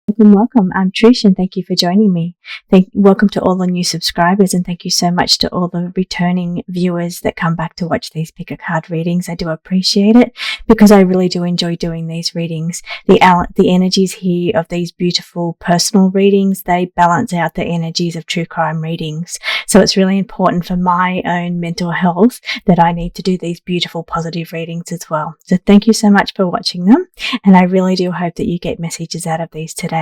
Welcome. I'm Trish and thank you for joining me. Welcome to all the new subscribers and thank you so much to all the returning viewers that come back to watch these pick a card readings. I do appreciate it because I really do enjoy doing these readings. The energies here of these beautiful personal readings, they balance out the energies of true crime readings. So it's really important for my own mental health that I need to do these beautiful positive readings as well. So thank you so much for watching them and I really do hope that you get messages out of these today.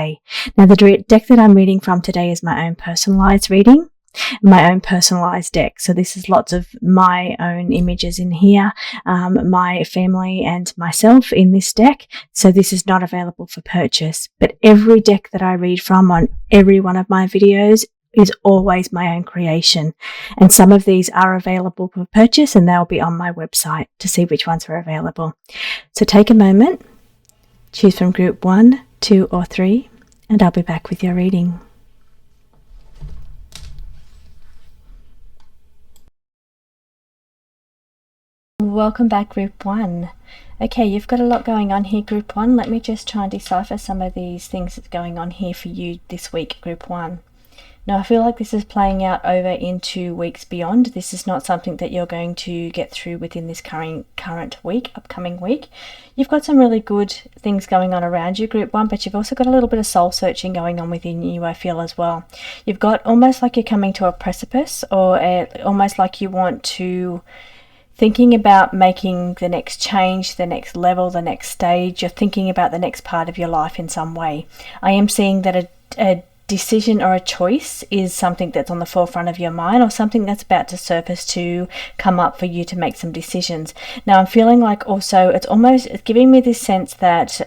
Now, the deck that I'm reading from today is my own personalized reading, my own personalized deck. So this is lots of my own images in here, my family and myself in this deck. So this is not available for purchase, but every deck that I read from on every one of my videos is always my own creation. And some of these are available for purchase and they'll be on my website to see which ones are available. So take a moment, choose from group 1, 2 or 3, and I'll be back with your reading. Welcome back, group 1. Okay, you've got a lot going on here, group 1. Let me just try and decipher some of these things that's going on here for you this week, group 1. Now, I feel like this is playing out over into weeks beyond. This is not something that you're going to get through within this current week, upcoming week. You've got some really good things going on around you, group 1, but you've also got a little bit of soul searching going on within you, I feel, as well. You've got almost like you're coming to a precipice or almost like you want to thinking about making the next change, the next level, the next stage. You're thinking about the next part of your life in some way. I am seeing that a decision or a choice is something that's on the forefront of your mind or something that's about to surface to come up for you to make some decisions. Now I'm feeling like also it's giving me this sense that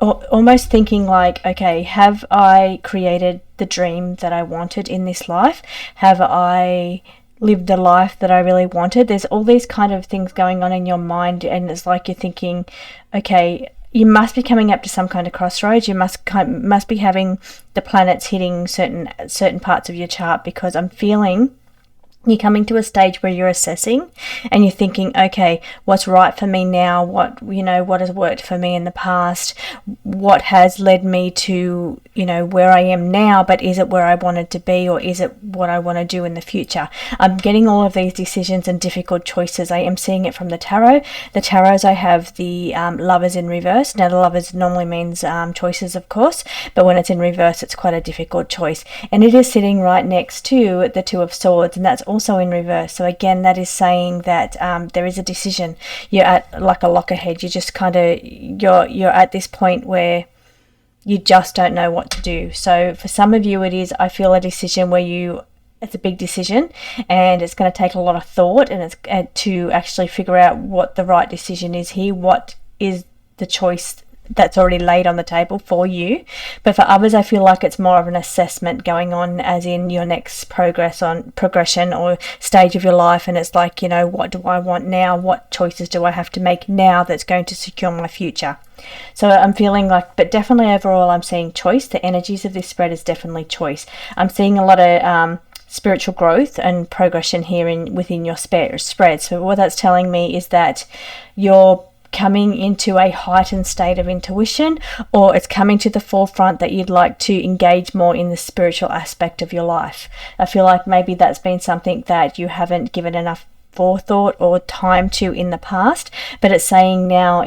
almost thinking like, okay, have I created the dream that I wanted in this life? Have I lived the life that I really wanted? There's all these kind of things going on in your mind and it's like you're thinking, okay, you must be coming up to some kind of crossroads. You must be having the planets hitting certain parts of your chart, because I'm feeling you're coming to a stage where you're assessing and you're thinking, okay, what's right for me now? What has worked for me in the past? What has led me to, where I am now, but is it where I wanted to be or is it what I want to do in the future? I'm getting all of these decisions and difficult choices. I am seeing it from the tarot. The tarots, I have the Lovers in reverse. Now the Lovers normally means choices, of course, but when it's in reverse, it's quite a difficult choice. And it is sitting right next to the Two of Swords, and that's also in reverse. So again, that is saying that there is a decision. You're at like a lockerhead. You just kind of you're at this point where you just don't know what to do. So for some of you, it is, I feel, a decision where it's a big decision and it's going to take a lot of thought and it's to actually figure out what the right decision is here. What is the choice that's already laid on the table for you? But for others, I feel like it's more of an assessment going on, as in your next progression or stage of your life, and it's like, what do I want now? What choices do I have to make now that's going to secure my future? So I'm feeling like, but definitely overall I'm seeing choice. The energies of this spread is definitely choice. I'm seeing a lot of spiritual growth and progression here within your spread. So what that's telling me is that you're coming into a heightened state of intuition, or it's coming to the forefront that you'd like to engage more in the spiritual aspect of your life. I feel like maybe that's been something that you haven't given enough forethought or time to in the past, but it's saying now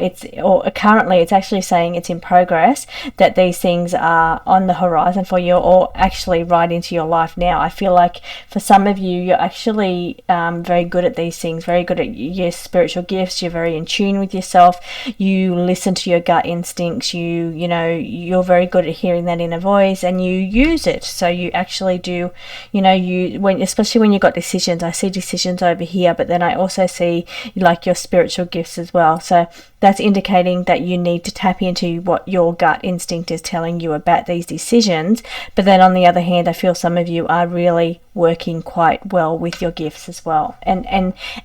currently it's actually saying it's in progress, that these things are on the horizon for you or actually right into your life now. I feel like for some of you, you're actually very good at these things, very good at your spiritual gifts. You're very in tune with yourself. You listen to your gut instincts. You're very good at hearing that inner voice and you use it. So you actually do, especially when you've got decisions. I see decisions over here, but then I also see like your spiritual gifts as well. So that's indicating that you need to tap into what your gut instinct is telling you about these decisions. But then on the other hand, I feel some of you are really working quite well with your gifts as well, and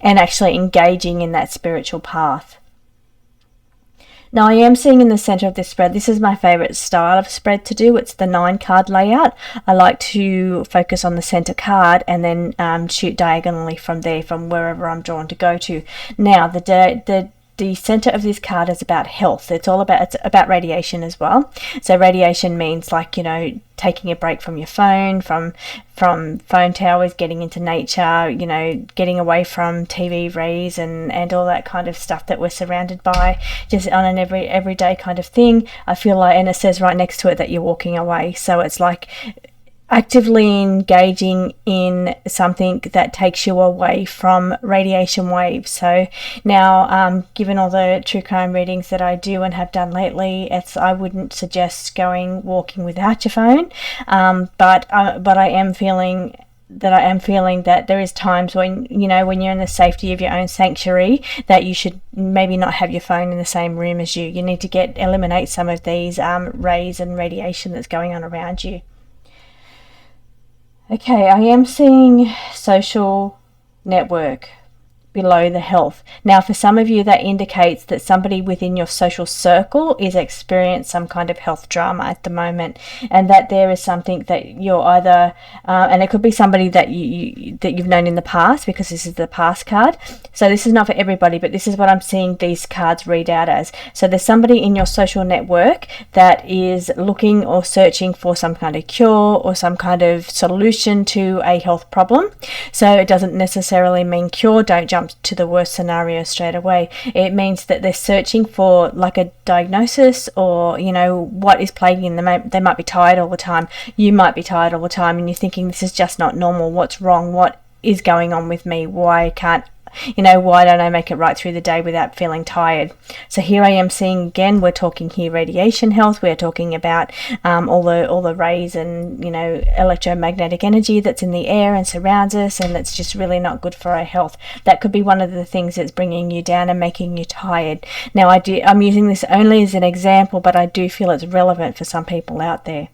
actually engaging in that spiritual path. Now I am seeing in the center of this spread, this is my favorite style of spread to do. It's the 9-card layout. I like to focus on the center card and then shoot diagonally from there, from wherever I'm drawn to go to. Now the the center of this card is about health. It's about radiation as well. So radiation means, like, you know, taking a break from your phone, from phone towers, getting into nature, you know, getting away from TV rays and all that kind of stuff that we're surrounded by, just on an everyday kind of thing. I feel like, and it says right next to it that you're walking away. So it's like actively engaging in something that takes you away from radiation waves. So now, given all the true crime readings that I do and have done lately, I wouldn't suggest walking without your phone. But I am feeling that there is times when, you know, when you're in the safety of your own sanctuary, that you should maybe not have your phone in the same room as you. You need to eliminate some of these rays and radiation that's going on around you. Okay, I am seeing social network below the health. Now, for some of you, that indicates that somebody within your social circle is experiencing some kind of health drama at the moment, and that there is something that you're either, and it could be somebody that you've known in the past, because this is the past card. So this is not for everybody, but this is what I'm seeing these cards read out as. So there's somebody in your social network that is looking or searching for some kind of cure or some kind of solution to a health problem. So it doesn't necessarily mean cure. Don't jump to the worst scenario straight away. It means that they're searching for like a diagnosis, or, you know, what is plaguing them. They might be tired all the time. You might be tired all the time, and you're thinking, this is just not normal. What's wrong? What is going on with me? Why don't I make it right through the day without feeling tired? So here I am seeing, again, we're talking here radiation health. We're talking about all the rays and, you know, electromagnetic energy that's in the air and surrounds us, and that's just really not good for our health. That could be one of the things that's bringing you down and making you tired. Now, I'm using this only as an example, but I do feel it's relevant for some people out there.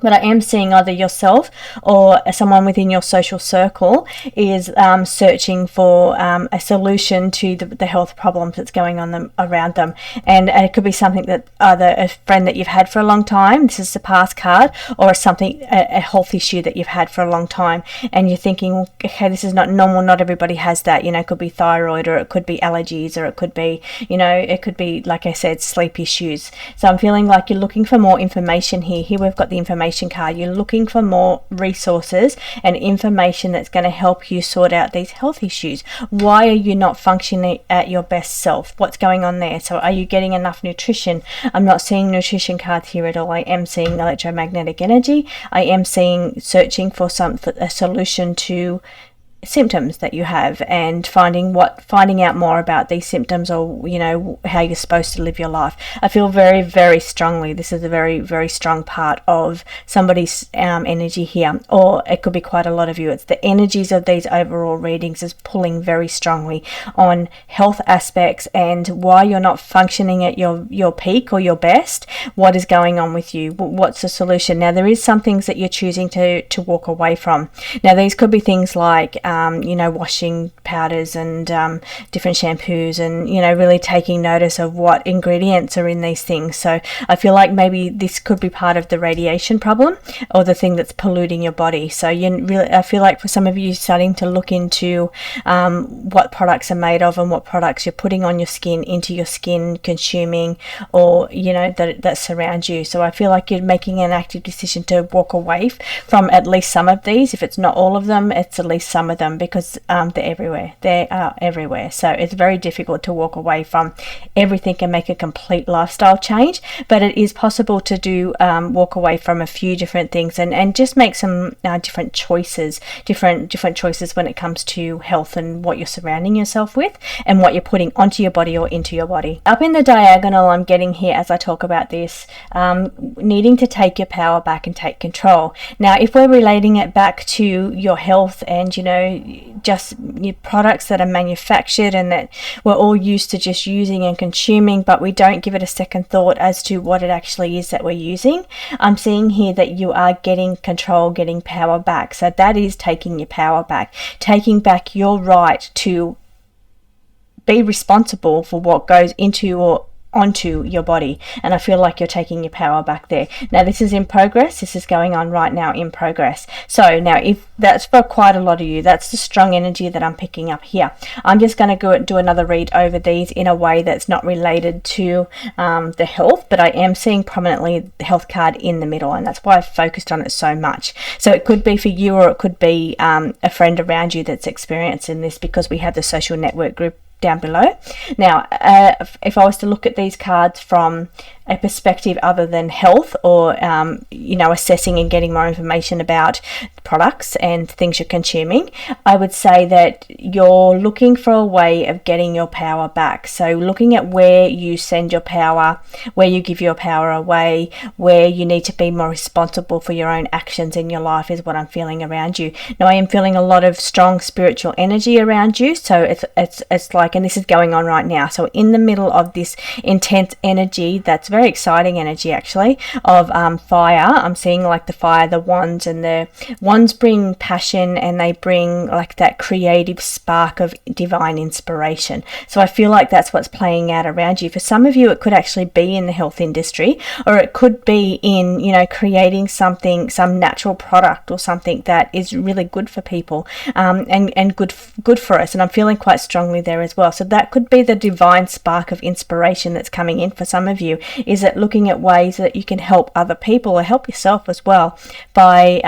But I am seeing either yourself or someone within your social circle is searching for a solution to the health problems that's going on around them. And it could be something that either a friend that you've had for a long time, this is the past card, or a health issue that you've had for a long time. And you're thinking, okay, this is not normal. Not everybody has that. You know, it could be thyroid, or it could be allergies, or it could be, you know, it could be, like I said, sleep issues. So I'm feeling like you're looking for more information here. Here we've got the information card. You're looking for more resources and information that's going to help you sort out these health issues. Why are you not functioning at your best self? What's going on there? So are you getting enough nutrition? I'm not seeing nutrition cards here at all. I am seeing electromagnetic energy. I am searching for a solution to symptoms that you have, and finding out more about these symptoms, or, you know, how you're supposed to live your life. I feel very, very strongly this is a very, very strong part of somebody's energy here, or it could be quite a lot of you. It's the energies of these overall readings is pulling very strongly on health aspects and why you're not functioning at your peak or your best. What is going on with you? What's the solution? Now, there is some things that you're choosing to walk away from. Now, these could be things like you know, washing powders and different shampoos, and, you know, really taking notice of what ingredients are in these things. So I feel like maybe this could be part of the radiation problem, or the thing that's polluting your body. So I feel like for some of you, starting to look into what products are made of, and what products you're putting on your skin, into your skin, consuming, or, you know, that surrounds you. So I feel like you're making an active decision to walk away from at least some of these. If it's not all of them, it's at least some of them, because they're everywhere. They are everywhere. So it's very difficult to walk away from everything and make a complete lifestyle change. But it is possible to walk away from a few different things, and just make some different choices when it comes to health and what you're surrounding yourself with, and what you're putting onto your body or into your body. Up in the diagonal, I'm getting here as I talk about this, needing to take your power back and take control. Now, if we're relating it back to your health and, you know, just your products that are manufactured and that we're all used to just using and consuming, but we don't give it a second thought as to what it actually is that we're using, I'm seeing here that you are getting control, getting power back. So that is taking your power back, taking back your right to be responsible for what goes into onto your body, and I feel like you're taking your power back there. Now this is in progress. This is going on right now in progress. So now, if that's for quite a lot of you, that's the strong energy that I'm picking up here. I'm just going to go do another read over these in a way that's not related to the health, but I am seeing prominently the health card in the middle, and that's why I've focused on it so much. So it could be for you, or it could be a friend around you that's experiencing this, because we have the social network group down below. Now, if I was to look at these cards from a perspective other than health, or assessing and getting more information about products and things you're consuming, I would say that you're looking for a way of getting your power back. So looking at where you send your power, where you give your power away, where you need to be more responsible for your own actions in your life is what I'm feeling around you. Now, I am feeling a lot of strong spiritual energy around you. So it's like, and this is going on right now. So in the middle of this intense energy, that's very exciting energy actually, of fire. I'm seeing like the fire, the wands, and the wands bring passion, and they bring like that creative spark of divine inspiration. So I feel like that's what's playing out around you. For some of you, it could actually be in the health industry, or it could be in, creating something, some natural product or something that is really good for people, and good for us. And I'm feeling quite strongly there as well. So that could be the divine spark of inspiration that's coming in for some of you, is it looking at ways that you can help other people or help yourself as well by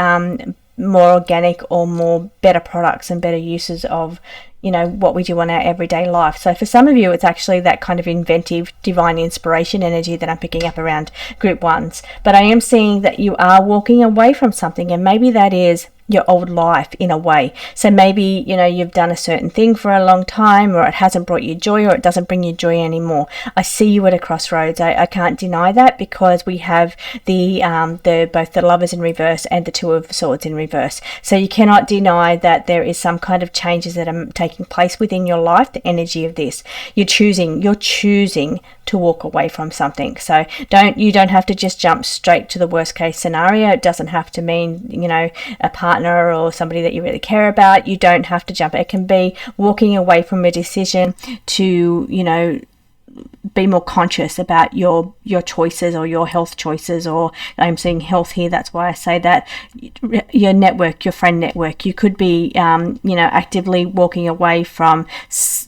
more organic or more better products and better uses of what we do on our everyday life. So for some of you, it's actually that kind of inventive divine inspiration energy that I'm picking up around group ones. But I am seeing that you are walking away from something, and maybe that is your old life in a way. So maybe you've done a certain thing for a long time, or it hasn't brought you joy, or it doesn't bring you joy anymore. I see you at a crossroads. I can't deny that, because we have the both the Lovers in reverse and the Two of Swords in reverse. So you cannot deny that there is some kind of changes that are taking place within your life. The energy of this, you're choosing to walk away from something. So you don't have to just jump straight to the worst case scenario. It doesn't have to mean a partner or somebody that you really care about. You don't have to jump. It can be walking away from a decision to be more conscious about your choices, or your health choices, or I'm seeing health here, that's why I say that. Your network, your friend network, you could be actively walking away from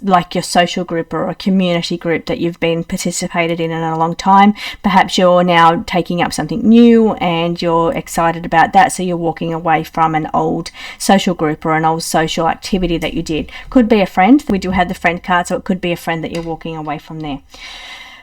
like your social group or a community group that you've been participated in a long time. Perhaps you're now taking up something new and you're excited about that, so you're walking away from an old social group or an old social activity that you did. Could be a friend. We do have the friend card, so it could be a friend that you're walking away from there.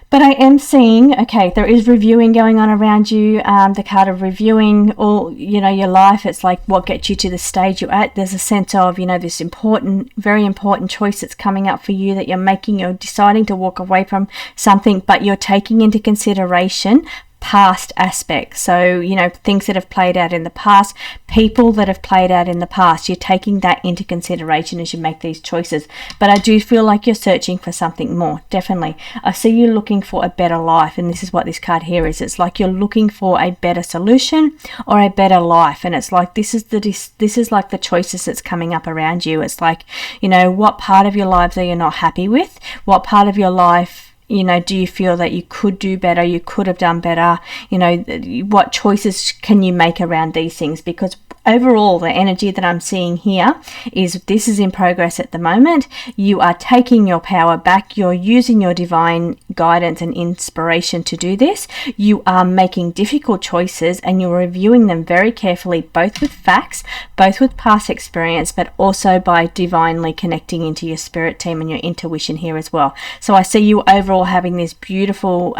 But I am seeing, okay, there is reviewing going on around you. The card of reviewing all, your life. It's like what gets you to the stage you're at. There's a sense of, this important, very important choice that's coming up for you that you're making. You're deciding to walk away from something, but you're taking into consideration past aspects. So, things that have played out in the past, people that have played out in the past, you're taking that into consideration as you make these choices. But I do feel like you're searching for something more, definitely. I see you looking for a better life, and this is what this card here is. It's like you're looking for a better solution or a better life, and it's like this is like the choices that's coming up around you. It's like, what part of your lives are you not happy with? What part of your life do you feel that you could do better, you could have done better? What choices can you make around these things? Because overall, the energy that I'm seeing here is this is in progress at the moment. You are taking your power back. You're using your divine guidance and inspiration to do this. You are making difficult choices, and you're reviewing them very carefully, both with facts, both with past experience, but also by divinely connecting into your spirit team and your intuition here as well. So I see you overall having this beautiful,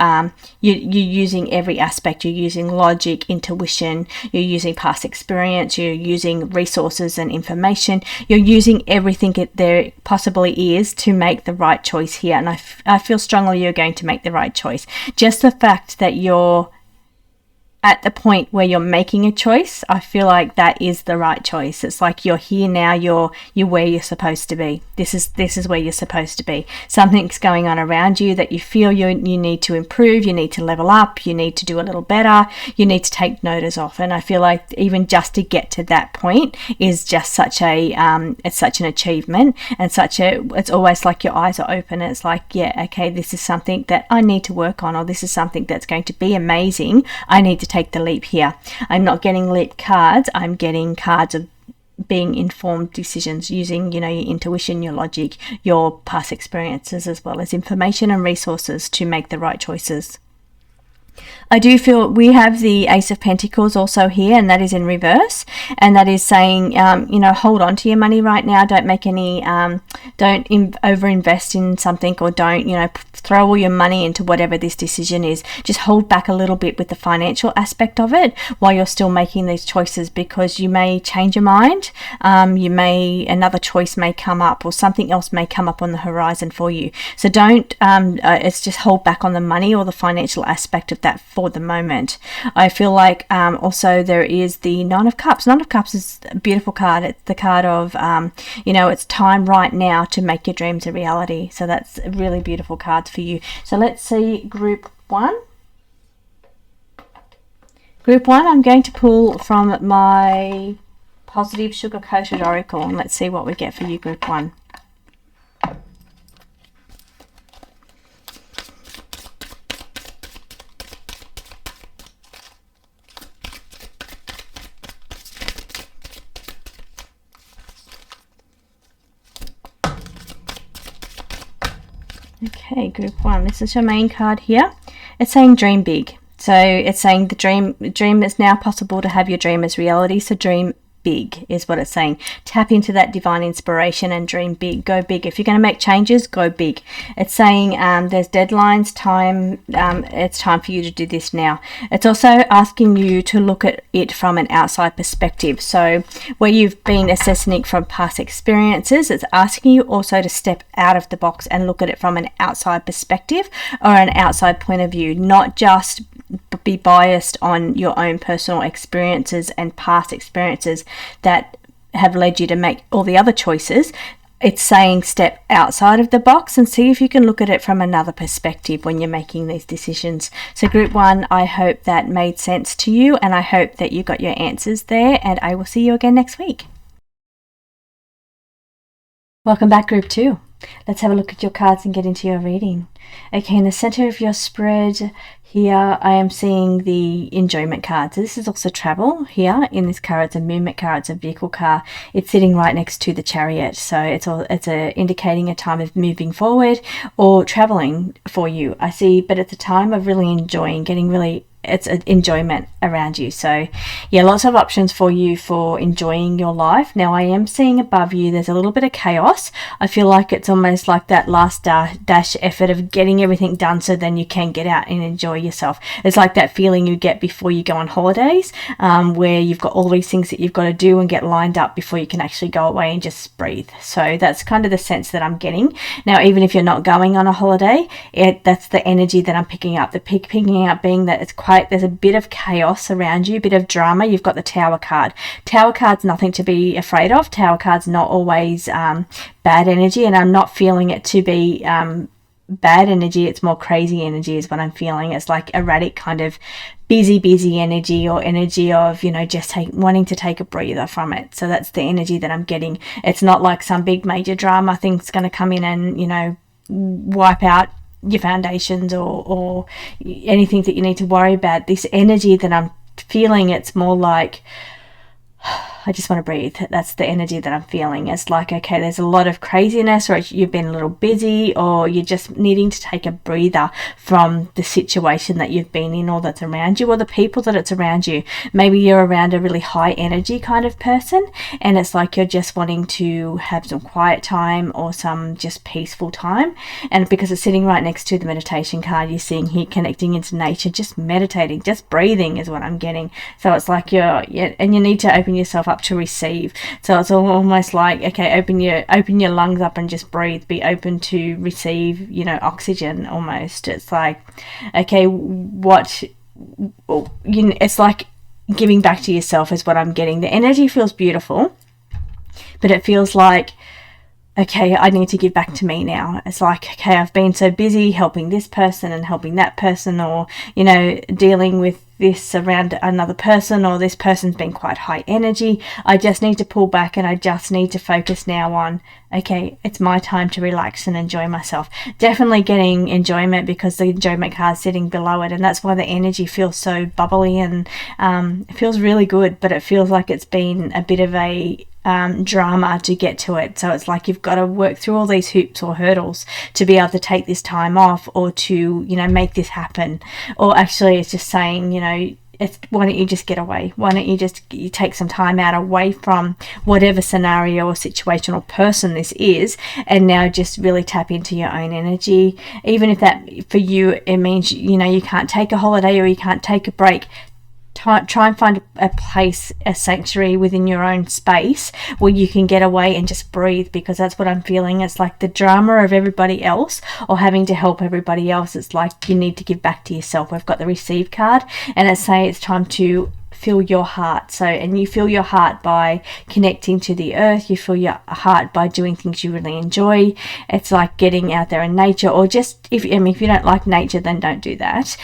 you're using every aspect. You're using logic, intuition, you're using past experience, you're using resources and information, you're using everything there possibly is to make the right choice here. And I feel strongly you're going to make the right choice. Just the fact that you're at the point where you're making a choice, I feel like that is the right choice. It's like you're here now, you're where you're supposed to be. This is where you're supposed to be. Something's going on around you that you feel you need to improve, you need to level up, you need to do a little better, you need to take notice of. And I feel like even just to get to that point is just such a it's such an achievement, and it's always like your eyes are open. It's like, yeah, okay, this is something that I need to work on, or this is something that's going to be amazing. I need to take the leap here. I'm not getting leap cards, I'm getting cards of being informed decisions using, your intuition, your logic, your past experiences, as well as information and resources to make the right choices. I do feel we have the Ace of Pentacles also here, and that is in reverse, and that is saying, hold on to your money right now. Don't make any, don't overinvest in something, or don't, throw all your money into whatever this decision is. Just hold back a little bit with the financial aspect of it while you're still making these choices, because you may change your mind. Another choice may come up, or something else may come up on the horizon for you. So don't, it's just hold back on the money or the financial aspect of that for the moment. I feel like also there is the Nine of Cups. Nine of Cups is a beautiful card. It's the card of it's time right now to make your dreams a reality. So that's a really beautiful card for you. So let's see group 1. Group 1, I'm going to pull from my Positive Sugar Coated Oracle, and let's see what we get for you, group 1. Okay, group 1, this is your main card here. It's saying dream big. So it's saying the dream is now possible to have your dream as reality. So dream big is what it's saying. Tap into that divine inspiration and dream big. Go big. If you're going to make changes, go big. It's saying there's deadlines, time. It's time for you to do this now. It's also asking you to look at it from an outside perspective. So where you've been assessing it from past experiences, it's asking you also to step out of the box and look at it from an outside perspective, or an outside point of view, not just be biased on your own personal experiences and past experiences that have led you to make all the other choices. It's saying step outside of the box and see if you can look at it from another perspective when you're making these decisions. So group 1, I hope that made sense to you, and I hope that you got your answers there, and I will see you again next week. Welcome back, group 2. Let's have a look at your cards and get into your reading. Okay, in the center of your spread here, I am seeing the enjoyment card. So this is also travel here. In this card, it's a movement card, it's a vehicle car. It's sitting right next to the Chariot. So it's indicating a time of moving forward or traveling for you. I see, but it's a time of really enjoying, it's an enjoyment around you. So yeah, lots of options for you for enjoying your life. Now I am seeing above you there's a little bit of chaos. I feel like it's almost like that last dash effort of getting everything done so then you can get out and enjoy yourself. It's like that feeling you get before you go on holidays, where you've got all these things that you've got to do and get lined up before you can actually go away and just breathe. So that's kind of the sense that I'm getting. Now even if you're not going on a holiday, that's the energy that I'm picking up. The picking up being that it's there's a bit of chaos around you, a bit of drama. You've got the Tower card. Tower card's nothing to be afraid of. Tower card's not always bad energy, and I'm not feeling it to be bad energy. It's more crazy energy is what I'm feeling. It's like erratic kind of busy energy, or energy of just wanting to take a breather from it. So that's the energy that I'm getting. It's not like some big major drama thing's going to come in and wipe out your foundations or anything that you need to worry about. This energy that I'm feeling, it's more like I just want to breathe. That's the energy that I'm feeling. It's like, okay, there's a lot of craziness, or you've been a little busy, or you're just needing to take a breather from the situation that you've been in, or that's around you, or the people that it's around you. Maybe you're around a really high energy kind of person, and it's like you're just wanting to have some quiet time or some just peaceful time. And because it's sitting right next to the meditation card, you're seeing here connecting into nature, just meditating, just breathing is what I'm getting. So it's like and you need to open yourself up to receive. So it's almost like, okay, open your lungs up and just breathe. Be open to receive, oxygen almost. It's like, okay, what it's like giving back to yourself is what I'm getting. The energy feels beautiful, but it feels like, okay, I need to give back to me now. It's like, okay, I've been so busy helping this person and helping that person, or, dealing with this around another person, or this person's been quite high energy. I just need to pull back, and I just need to focus now on, okay, it's my time to relax and enjoy myself. Definitely getting enjoyment, because the enjoyment card's sitting below it, and that's why the energy feels so bubbly, and it feels really good, but it feels like it's been a bit of a drama to get to it. So it's like you've got to work through all these hoops or hurdles to be able to take this time off, or to make this happen. Or actually it's just saying, why don't you just get away? Why don't you take some time out away from whatever scenario or situation or person this is, and now just really tap into your own energy. Even if that for you it means you can't take a holiday, or you can't take a break. Try and find a place, a sanctuary within your own space where you can get away and just breathe, because that's what I'm feeling. It's like the drama of everybody else, or having to help everybody else. It's like you need to give back to yourself. We've got the receive card, and it's saying it's time to feel your heart. So, and you feel your heart by connecting to the earth. You feel your heart by doing things you really enjoy. It's like getting out there in nature, or just if you don't like nature, then don't do that.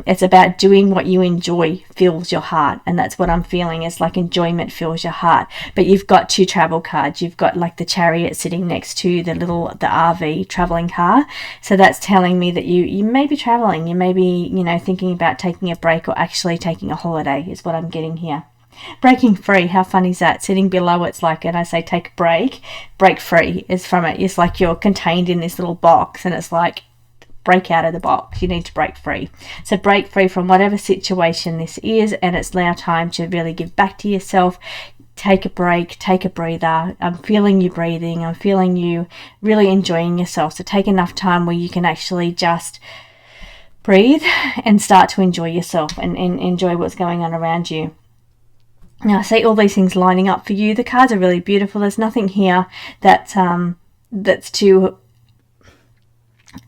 It's about doing what you enjoy fills your heart, and that's what I'm feeling. It's like enjoyment fills your heart. But you've got 2 travel cards. You've got like the Chariot sitting next to the RV traveling car. So that's telling me that you may be traveling. You may be thinking about taking a break, or actually taking a holiday is what I'm getting here. Breaking free, how fun is that? Sitting below it's like, and I say take a break free is from it. It's like you're contained in this little box, and it's like, break out of the box. You need to break free. So break free from whatever situation this is, and it's now time to really give back to yourself. Take a break, take a breather. I'm feeling you breathing. I'm feeling you really enjoying yourself. So take enough time where you can actually just breathe and start to enjoy yourself, and enjoy what's going on around you. Now, I see all these things lining up for you. The cards are really beautiful. There's nothing here that's too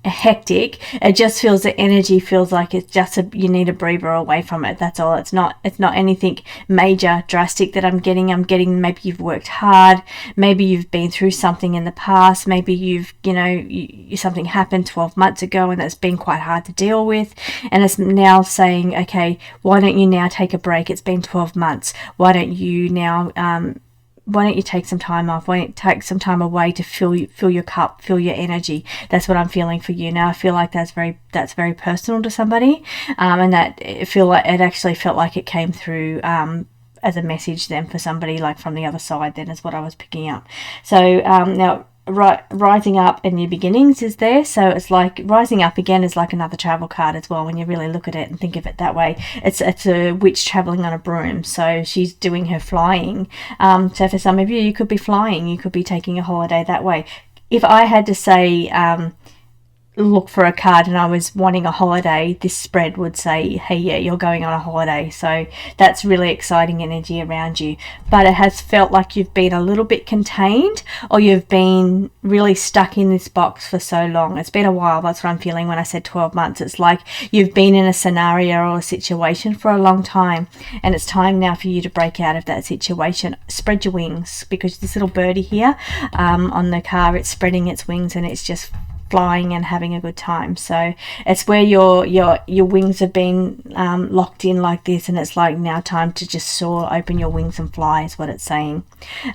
hectic. It just feels, the energy feels like it's just you need a breather away from it. That's all. It's not anything major, drastic that I'm getting. Maybe you've worked hard. Maybe you've been through something in the past. Maybe you've something happened 12 months ago, and that's been quite hard to deal with, and it's now saying, okay, why don't you now take a break? It's been 12 months. Why don't you take some time off? Why don't you take some time away to fill your cup, fill your energy? That's what I'm feeling for you now. I feel like that's very personal to somebody, and that it actually felt like it came through as a message then for somebody, like from the other side. Then is what I was picking up. So now. Rising up and new beginnings is there. So it's like rising up again is like another travel card as well, when you really look at it and think of it that way. It's a witch traveling on a broom, so she's doing her flying. So for some of you, you could be flying, you could be taking a holiday that way. If I had to say look for a card and I was wanting a holiday, this spread would say, hey, yeah, you're going on a holiday. So that's really exciting energy around you. But it has felt like you've been a little bit contained, or you've been really stuck in this box for so long. It's been a while. That's what I'm feeling when I said 12 months. It's like you've been in a scenario or a situation for a long time, and it's time now for you to break out of that situation. Spread your wings, because this little birdie here on the car, it's spreading its wings, and it's just flying and having a good time. So it's where your wings have been locked in like this, and it's like now time to just soar, open your wings and fly is what it's saying.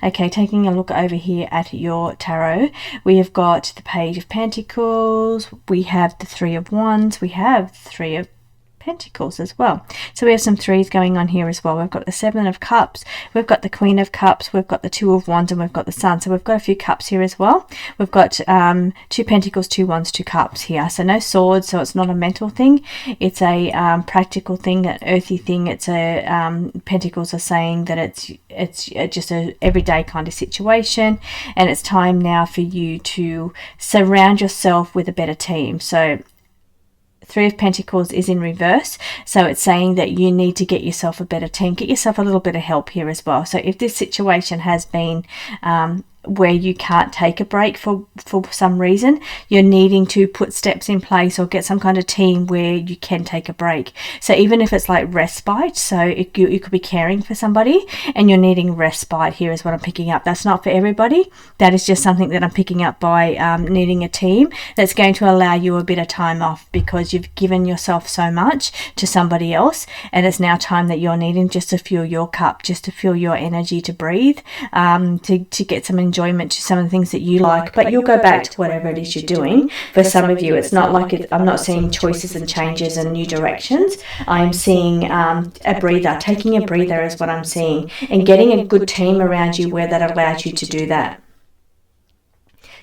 Okay, taking a look over here at your tarot, we have got the Page of Pentacles, we have the Three of Wands, we have Three of Pentacles as well. So we have some threes going on here as well. We've got the Seven of Cups, we've got the Queen of Cups, we've got the Two of Wands, and we've got the Sun. So we've got a few cups here as well. We've got 2 Pentacles, 2 Wands, 2 Cups here. So no swords, so it's not a mental thing. It's a practical thing, an earthy thing. It's a Pentacles are saying that it's just a everyday kind of situation, and it's time now for you to surround yourself with a better team. So Three of Pentacles is in reverse, so it's saying that you need to get yourself a better team, get yourself a little bit of help here as well. So if this situation has been where you can't take a break for some reason, you're needing to put steps in place or get some kind of team where you can take a break. So even if it's like respite, so you could be caring for somebody and you're needing respite, here is what I'm picking up. That's not for everybody. That is just something that I'm picking up by needing a team that's going to allow you a bit of time off, because you've given yourself so much to somebody else, and it's now time that you're needing just to fill your cup, just to fill your energy to breathe, to get some enjoyment to some of the things that you like. But you'll go back to whatever it is you're doing. For some of you, it's not like I'm not seeing choices and changes and new directions. I'm seeing a breather. Taking a breather is what I'm seeing, and getting a good team around you where that allows you to do that.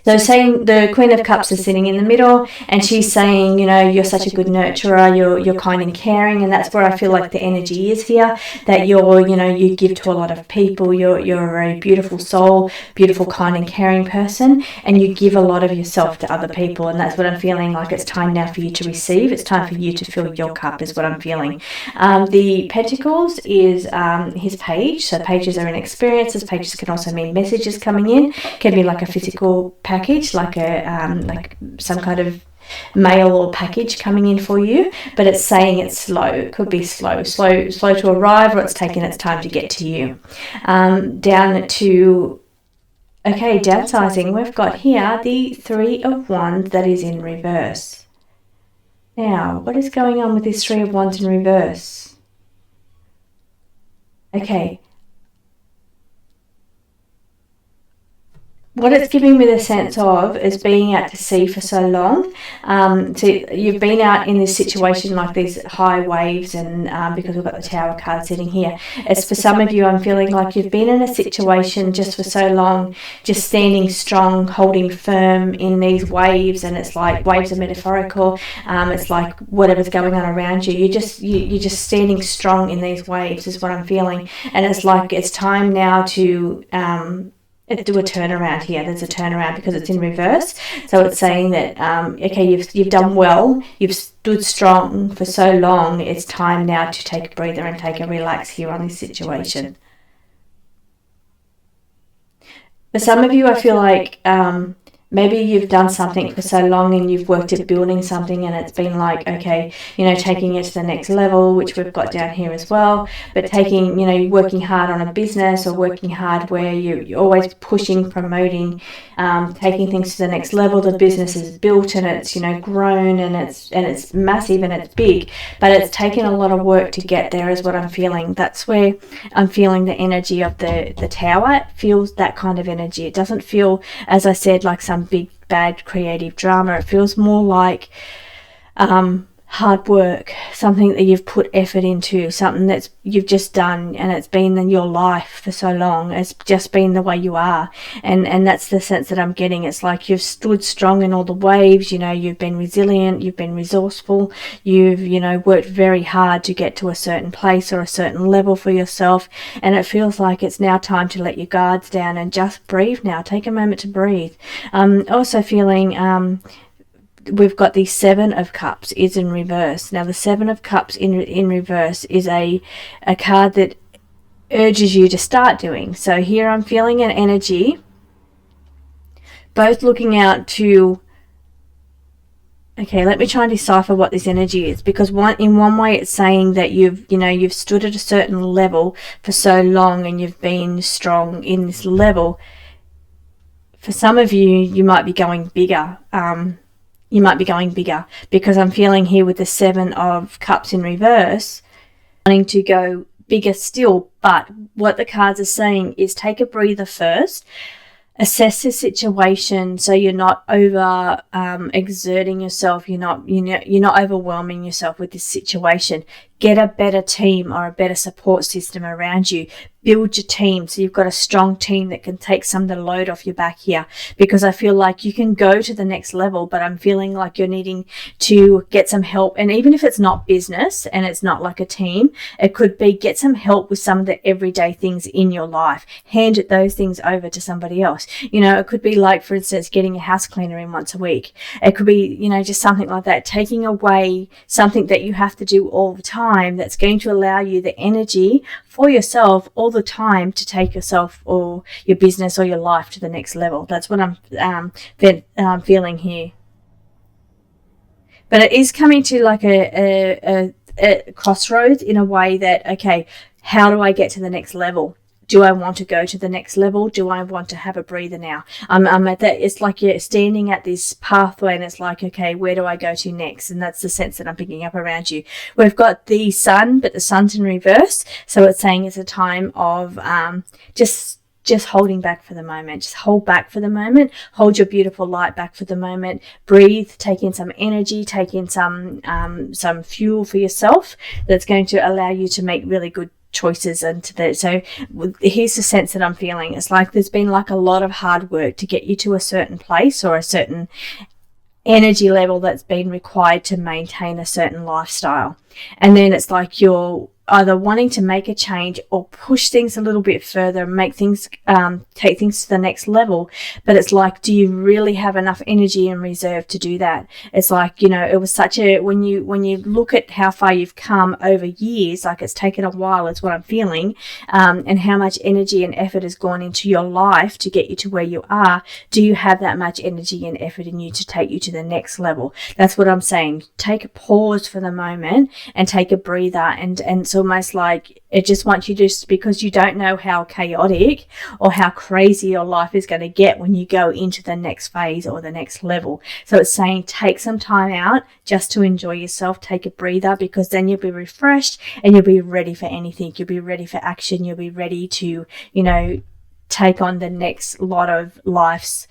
So saying the Queen of Cups is sitting in the middle, and she's saying, you know, you're such a good nurturer, you're kind and caring, and that's where I feel like the energy is here, that you give to a lot of people, you're a very beautiful soul, beautiful, kind and caring person, and you give a lot of yourself to other people, and that's what I'm feeling like. It's time now for you to receive, it's time for you to fill your cup, is what I'm feeling. The Pentacles is his page, so pages are in experiences. Pages can also mean messages coming in, can be like a physical package, like some kind of mail or package coming in for you, but it's saying it's slow. It could be slow to arrive, or it's taking its time to get to you. Downsizing, we've got here the Three of Wands that is in reverse. Now, what is going on with this Three of Wands in reverse? Okay. What it's giving me the sense of is being out to sea for so long. So you've been out in this situation, like these high waves, and because we've got the Tower card sitting here, it's for some of you, I'm feeling like you've been in a situation just for so long, just standing strong, holding firm in these waves, and it's like waves are metaphorical. It's like whatever's going on around you, you're just standing strong in these waves, is what I'm feeling. And it's like it's time now to do a turnaround here. There's a turnaround because it's in reverse. So it's saying that, you've done well. You've stood strong for so long. It's time now to take a breather and take a relax here on this situation. For some of you, I feel like maybe you've done something for so long and you've worked at building something, and it's been like, okay, taking it to the next level, which we've got down here as well, but taking, working hard on a business, or working hard where you're always pushing, promoting, taking things to the next level. The business is built and it's, grown, and it's massive and it's big, but it's taken a lot of work to get there, is what I'm feeling. That's where I'm feeling the energy of the Tower. It feels that kind of energy. It doesn't feel, as I said, like some big bad creative drama. It feels more like hard work, something that you've put effort into, something that's you've just done, and it's been in your life for so long. It's just been the way you are, and that's the sense that I'm getting. It's like you've stood strong in all the waves. You've been resilient, you've been resourceful, you've worked very hard to get to a certain place or a certain level for yourself, and it feels like it's now time to let your guards down and just breathe now. Take a moment to breathe. Also feeling we've got the Seven of Cups is in reverse. Now the Seven of Cups in reverse is a card that urges you to start doing. So here I'm feeling an energy, both looking out to, okay, let me try and decipher what this energy is, because in one way it's saying that you've stood at a certain level for so long and you've been strong in this level. For some of you, you might be going bigger. You might be going bigger, because I'm feeling here with the Seven of Cups in reverse, wanting to go bigger still. But what the cards are saying is take a breather first, assess the situation, so you're not over exerting yourself. You're not overwhelming yourself with this situation. Get a better team or a better support system around you. Build your team so you've got a strong team that can take some of the load off your back here, because I feel like you can go to the next level, but I'm feeling like you're needing to get some help. And even if it's not business and it's not like a team, it could be get some help with some of the everyday things in your life. Hand those things over to somebody else. It could be like, for instance, getting a house cleaner in once a week. It could be, just something like that, taking away something that you have to do all the time time that's going to allow you the energy for yourself all the time to take yourself or your business or your life to the next level. That's what I'm feeling here. But it is coming to like a crossroads in a way that, okay, how do I get to the next level? Do I want to go to the next level? Do I want to have a breather now? I'm at that. It's like you're standing at this pathway and it's like, okay, where do I go to next? And that's the sense that I'm picking up around you. We've got the sun, but the sun's in reverse. So it's saying it's a time of just holding back for the moment. Just hold back for the moment. Hold your beautiful light back for the moment. Breathe. Take in some energy. Take in some fuel for yourself that's going to allow you to make really good choices into that. So here's the sense that I'm feeling. It's like there's been like a lot of hard work to get you to a certain place or a certain energy level that's been required to maintain a certain lifestyle. And then it's like you're either wanting to make a change or push things a little bit further, make things, take things to the next level. But it's like, do you really have enough energy in reserve to do that? It's like, you know, it was such a, when you look at how far you've come over years, like it's taken a while, is what I'm feeling, and how much energy and effort has gone into your life to get you to where you are. Do you have that much energy and effort in you to take you to the next level? That's what I'm saying. Take a pause for the moment and take a breather, and it's almost like it just wants you to, because you don't know how chaotic or how crazy your life is going to get when you go into the next phase or the next level. So it's saying take some time out just to enjoy yourself, take a breather, because then you'll be refreshed and you'll be ready for anything. You'll be ready for action. You'll be ready to, you know, take on the next lot of life's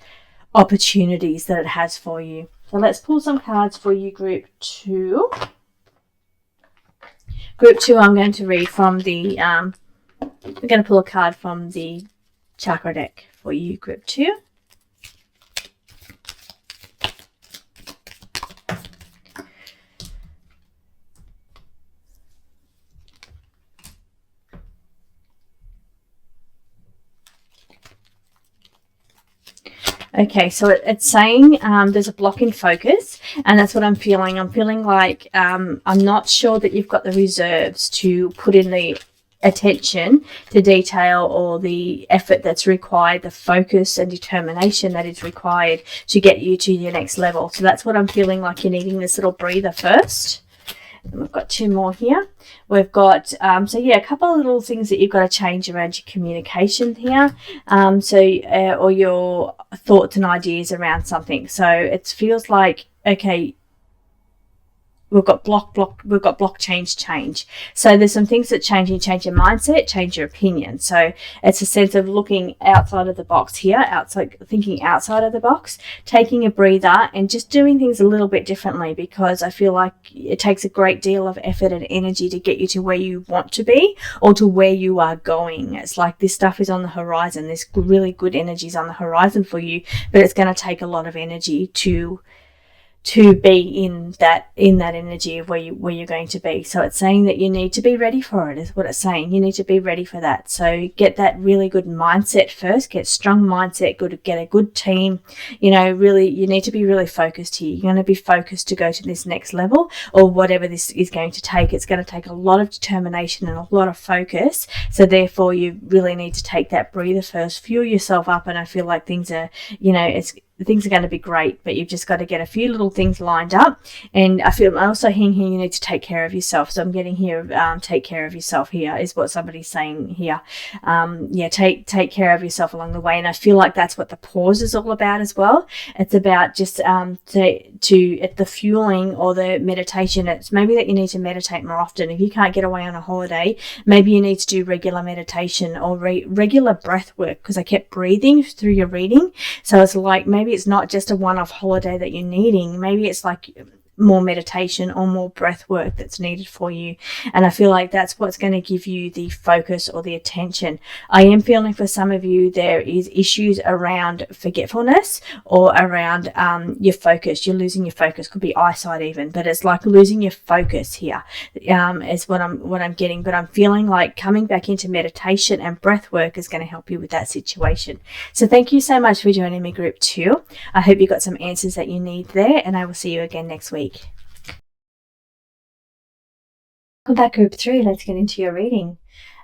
opportunities that it has for you. So let's pull some cards for you, group 2. Group 2, I'm going to read from the, I'm going to pull a card from the chakra deck for you, group 2. Okay, so it's saying there's a block in focus, and that's what I'm feeling. I'm feeling like I'm not sure that you've got the reserves to put in the attention to detail or the effort that's required, the focus and determination that is required to get you to your next level. So that's what I'm feeling like. You're needing this little breather first. And we've got 2 more here. We've got, so yeah, a couple of little things that you've got to change around your communication here. Or your thoughts and ideas around something. So it feels like, okay, we've got block, change. So there's some things that change your mindset, change your opinion. So it's a sense of looking outside of the box here, thinking outside of the box, taking a breather and just doing things a little bit differently, because I feel like it takes a great deal of effort and energy to get you to where you want to be or to where you are going. It's like this stuff is on the horizon. There's really good energies on the horizon for you, but it's going to take a lot of energy to be in that energy of where you're going to be. So it's saying that you need to be ready for it, is what it's saying. You need to be ready for that. So get that really good mindset first, get strong mindset, get a good team. You know, really, you need to be really focused here. You're going to be focused to go to this next level or whatever this is going to take. It's going to take a lot of determination and a lot of focus. So therefore you really need to take that breather first, fuel yourself up. And I feel like things are, you know, things are going to be great, but you've just got to get a few little things lined up. And I feel also hearing here you need to take care of yourself. So I'm getting here, take care of yourself here is what somebody's saying here. Take care of yourself along the way. And I feel like that's what the pause is all about as well. It's about just the fueling or the meditation. It's maybe that you need to meditate more often. If you can't get away on a holiday, maybe you need to do regular meditation or regular breath work, because I kept breathing through your reading. So it's like maybe it's not just a one-off holiday that you're needing. Maybe it's like more meditation or more breath work that's needed for you. And I feel like that's what's going to give you the focus or the attention. I am feeling for some of you there is issues around forgetfulness or around your focus. You're losing your focus. Could be eyesight even, but it's like losing your focus here is what I'm getting. But I'm feeling like coming back into meditation and breath work is going to help you with that situation. So thank you so much for joining me, group 2. I hope you got some answers that you need there, and I will see you again next week. Welcome back, group 3. Let's get into your reading.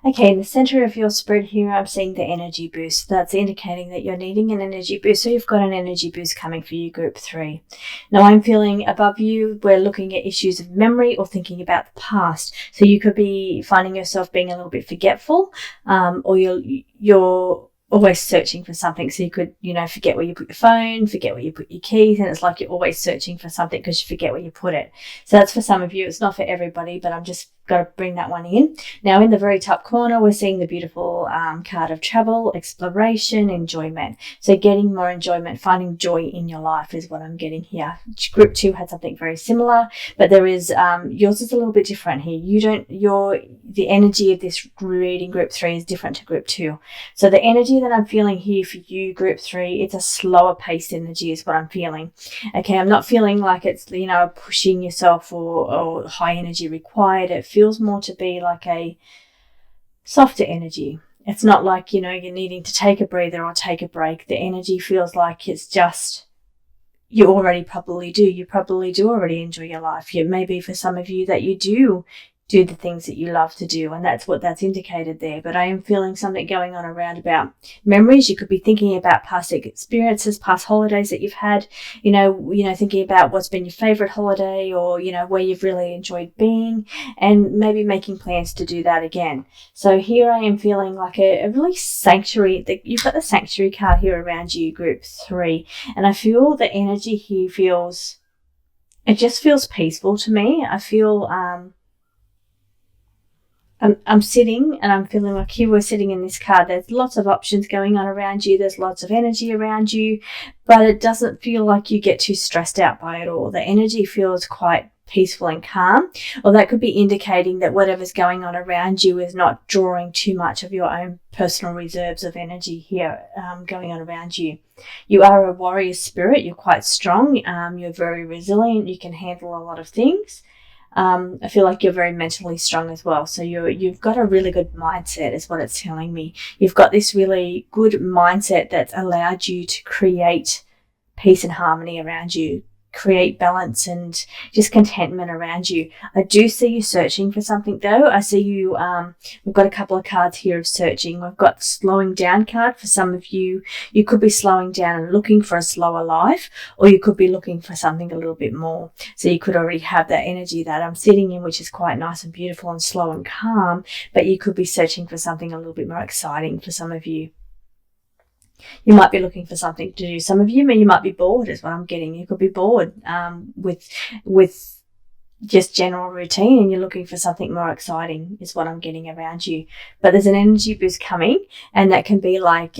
Okay, in the center of your spread here, I'm seeing the energy boost. That's indicating that you're needing an energy boost. So you've got an energy boost coming for you, group 3. Now I'm feeling above you, we're looking at issues of memory or thinking about the past. So you could be finding yourself being a little bit forgetful, or you're always searching for something. So you could, forget where you put your phone, forget where you put your keys, and it's like you're always searching for something because you forget where you put it. So that's for some of you. It's not for everybody, but I'm just got to bring that one in. Now in the very top corner, we're seeing the beautiful card of travel, exploration, enjoyment. So getting more enjoyment, finding joy in your life is what I'm getting here. Group 2 had something very similar, but there is yours is a little bit different here. The energy of this reading, group 3, is different to group 2. So the energy that I'm feeling here for you, group 3, it's a slower paced energy is what I'm feeling. Okay, I'm not feeling like it's, pushing yourself or high energy required. It feels more to be like a softer energy. It's not like, you're needing to take a breather or take a break. The energy feels like it's just, you probably do already enjoy your life. It may be for some of you that you do the things that you love to do, and that's what that's indicated there. But I am feeling something going on around about memories. You could be thinking about past experiences, past holidays that you've had, thinking about what's been your favorite holiday, or where you've really enjoyed being, and maybe making plans to do that again. So here I am feeling like a really sanctuary. You've got the sanctuary card here around you, group 3, and I feel the energy here it just feels peaceful to me. I feel I'm sitting and I'm feeling like here we're sitting in this card. There's lots of options going on around you. There's lots of energy around you, but it doesn't feel like you get too stressed out by it all. The energy feels quite peaceful and calm, or that could be indicating that whatever's going on around you is not drawing too much of your own personal reserves of energy here going on around you. You are a warrior spirit. You're quite strong. You're very resilient. You can handle a lot of things. I feel like you're very mentally strong as well. So you've got a really good mindset is what it's telling me. You've got this really good mindset that's allowed you to create peace and harmony around you, create balance and just contentment around you. I do see you searching for something though. I see you, we've got a couple of cards here of searching. We've got slowing down card for some of you. You could be slowing down and looking for a slower life, or you could be looking for something a little bit more. So you could already have that energy that I'm sitting in, which is quite nice and beautiful and slow and calm, but you could be searching for something a little bit more exciting for some of you. You might be looking for something to do. Some of you might be bored is what I'm getting. You could be bored with just general routine, and you're looking for something more exciting is what I'm getting around you. But there's an energy boost coming, and that can be like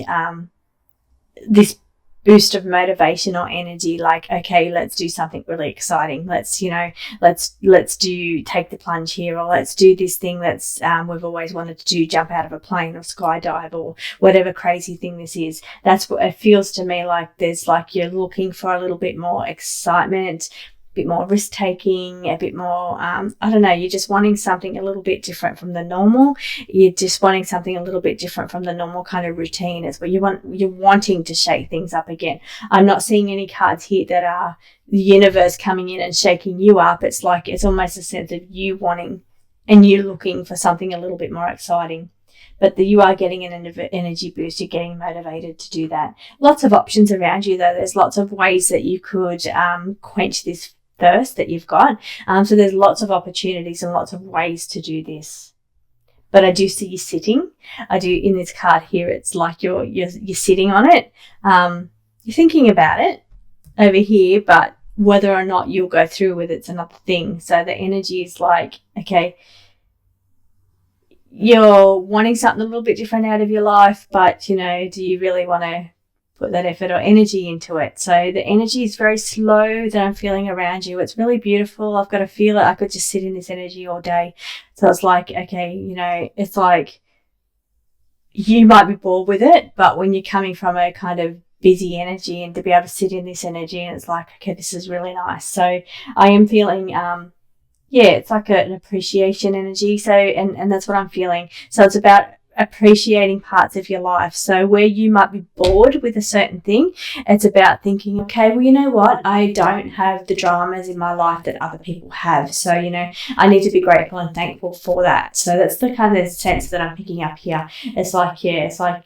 this boost of motivation or energy, like, okay, let's do something really exciting. Let's take the plunge here, or let's do this thing that's we've always wanted to do, jump out of a plane or skydive or whatever crazy thing this is. That's what it feels to me like. There's like you're looking for a little bit more excitement, a bit more risk taking, a bit more I don't know, you're just wanting something a little bit different from the normal. You're just wanting something a little bit different from the normal kind of routine is what you're wanting to shake things up again. I'm not seeing any cards here that are the universe coming in and shaking you up. It's like it's almost a sense of you wanting and you looking for something a little bit more exciting. But you are getting an energy boost. You're getting motivated to do that. Lots of options around you though. There's lots of ways that you could quench this thirst that you've got. So there's lots of opportunities and lots of ways to do this. But I do see you sitting. I do in this card here. It's like you're sitting on it. You're thinking about it over here, but whether or not you'll go through with it's another thing. So the energy is like, okay, you're wanting something a little bit different out of your life, but do you really want to put that effort or energy into it? So the energy is very slow that I'm feeling around you. It's really beautiful. I've got to feel it. I could just sit in this energy all day. So it's like, okay, it's like you might be bored with it, but when you're coming from a kind of busy energy and to be able to sit in this energy, and it's like, okay, this is really nice. So I am feeling it's like an appreciation energy. So and that's what I'm feeling. So it's about appreciating parts of your life. So where you might be bored with a certain thing, it's about thinking, okay, well, you know what? I don't have the dramas in my life that other people have. So, you know, I need to be grateful and thankful for that. So that's the kind of sense that I'm picking up here. It's like, yeah, it's like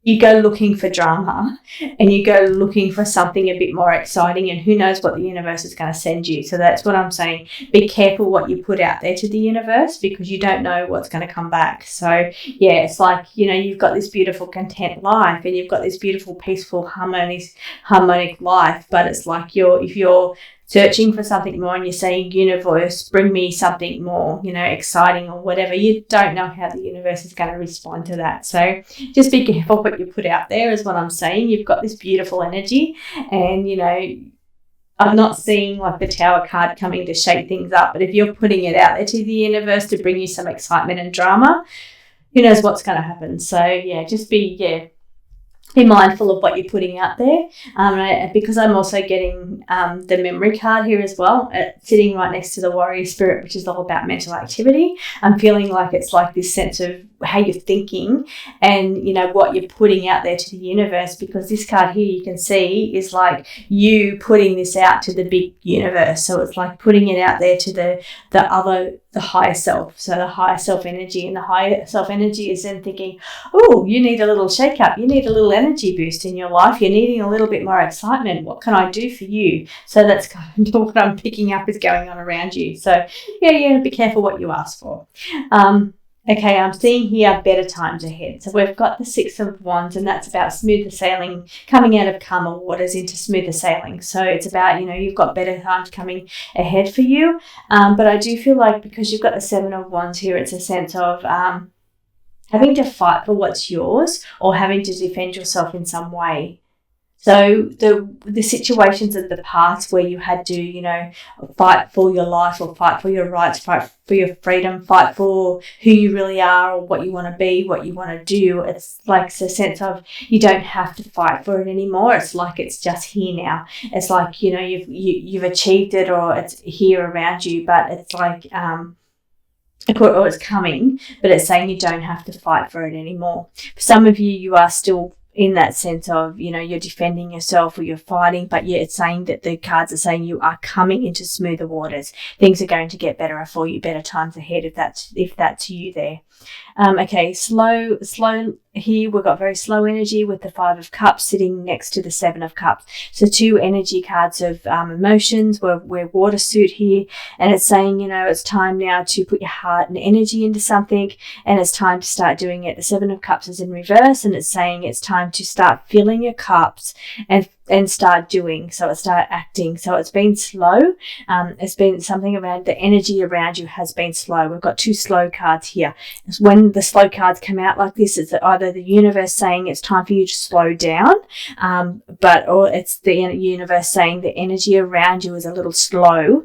you go looking for drama and you go looking for something a bit more exciting, and who knows what the universe is going to send you. So that's what I'm saying. Be careful what you put out there to the universe, because you don't know what's going to come back. So yeah, it's like, you know, you've got this beautiful content life and you've got this beautiful, peaceful, harmonic life, but it's like if you're searching for something more and you're saying, universe, bring me something more, you know, exciting or whatever, you don't know how the universe is going to respond to that. So just be careful what you put out there is what I'm saying. You've got this beautiful energy, and, you know, I'm not seeing like the Tower card coming to shake things up, but if you're putting it out there to the universe to bring you some excitement and drama, who knows what's going to happen. So yeah, just be mindful of what you're putting out there. Because I'm also getting the memory card here as well, sitting right next to the warrior spirit, which is all about mental activity. I'm feeling like it's like this sense of how you're thinking and, you know, what you're putting out there to the universe, because this card here you can see is like you putting this out to the big universe. So it's like putting it out there to the higher self. So the higher self energy, and the higher self energy is then thinking, oh, you need a little shake up, you need a little energy boost in your life, you're needing a little bit more excitement, what can I do for you? So that's kind of what I'm picking up is going on around you. So yeah, be careful what you ask for. Okay, I'm seeing here better times ahead. So we've got the Six of Wands, and that's about smoother sailing, coming out of calmer waters into smoother sailing. So it's about, you know, you've got better times coming ahead for you. But I do feel like because you've got the Seven of Wands here, it's a sense of having to fight for what's yours or having to defend yourself in some way. So the situations of the past where you had to, you know, fight for your life or fight for your rights, fight for your freedom, fight for who you really are or what you want to be, what you want to do. It's like a sense of you don't have to fight for it anymore. It's like it's just here now. It's like, you know, you've achieved it, or it's here around you, but it's like or it's coming, but it's saying you don't have to fight for it anymore. For some of you, you are still in that sense of, you know, you're defending yourself or you're fighting, but yeah, it's saying that the cards are saying you are coming into smoother waters. Things are going to get better for you, better times ahead, if that's you there. Okay, slow here. We've got very slow energy with the Five of Cups sitting next to the Seven of Cups. So two energy cards of emotions. We're water suit here, and it's saying, you know, it's time now to put your heart and energy into something, and it's time to start doing it. The Seven of Cups is in reverse, and it's saying it's time to start filling your cups and start doing. So start acting. So it's been slow. It's been something around the energy around you has been slow. We've got two slow cards here. When the slow cards come out like this, it's either the universe saying it's time for you to slow down, or it's the universe saying the energy around you is a little slow.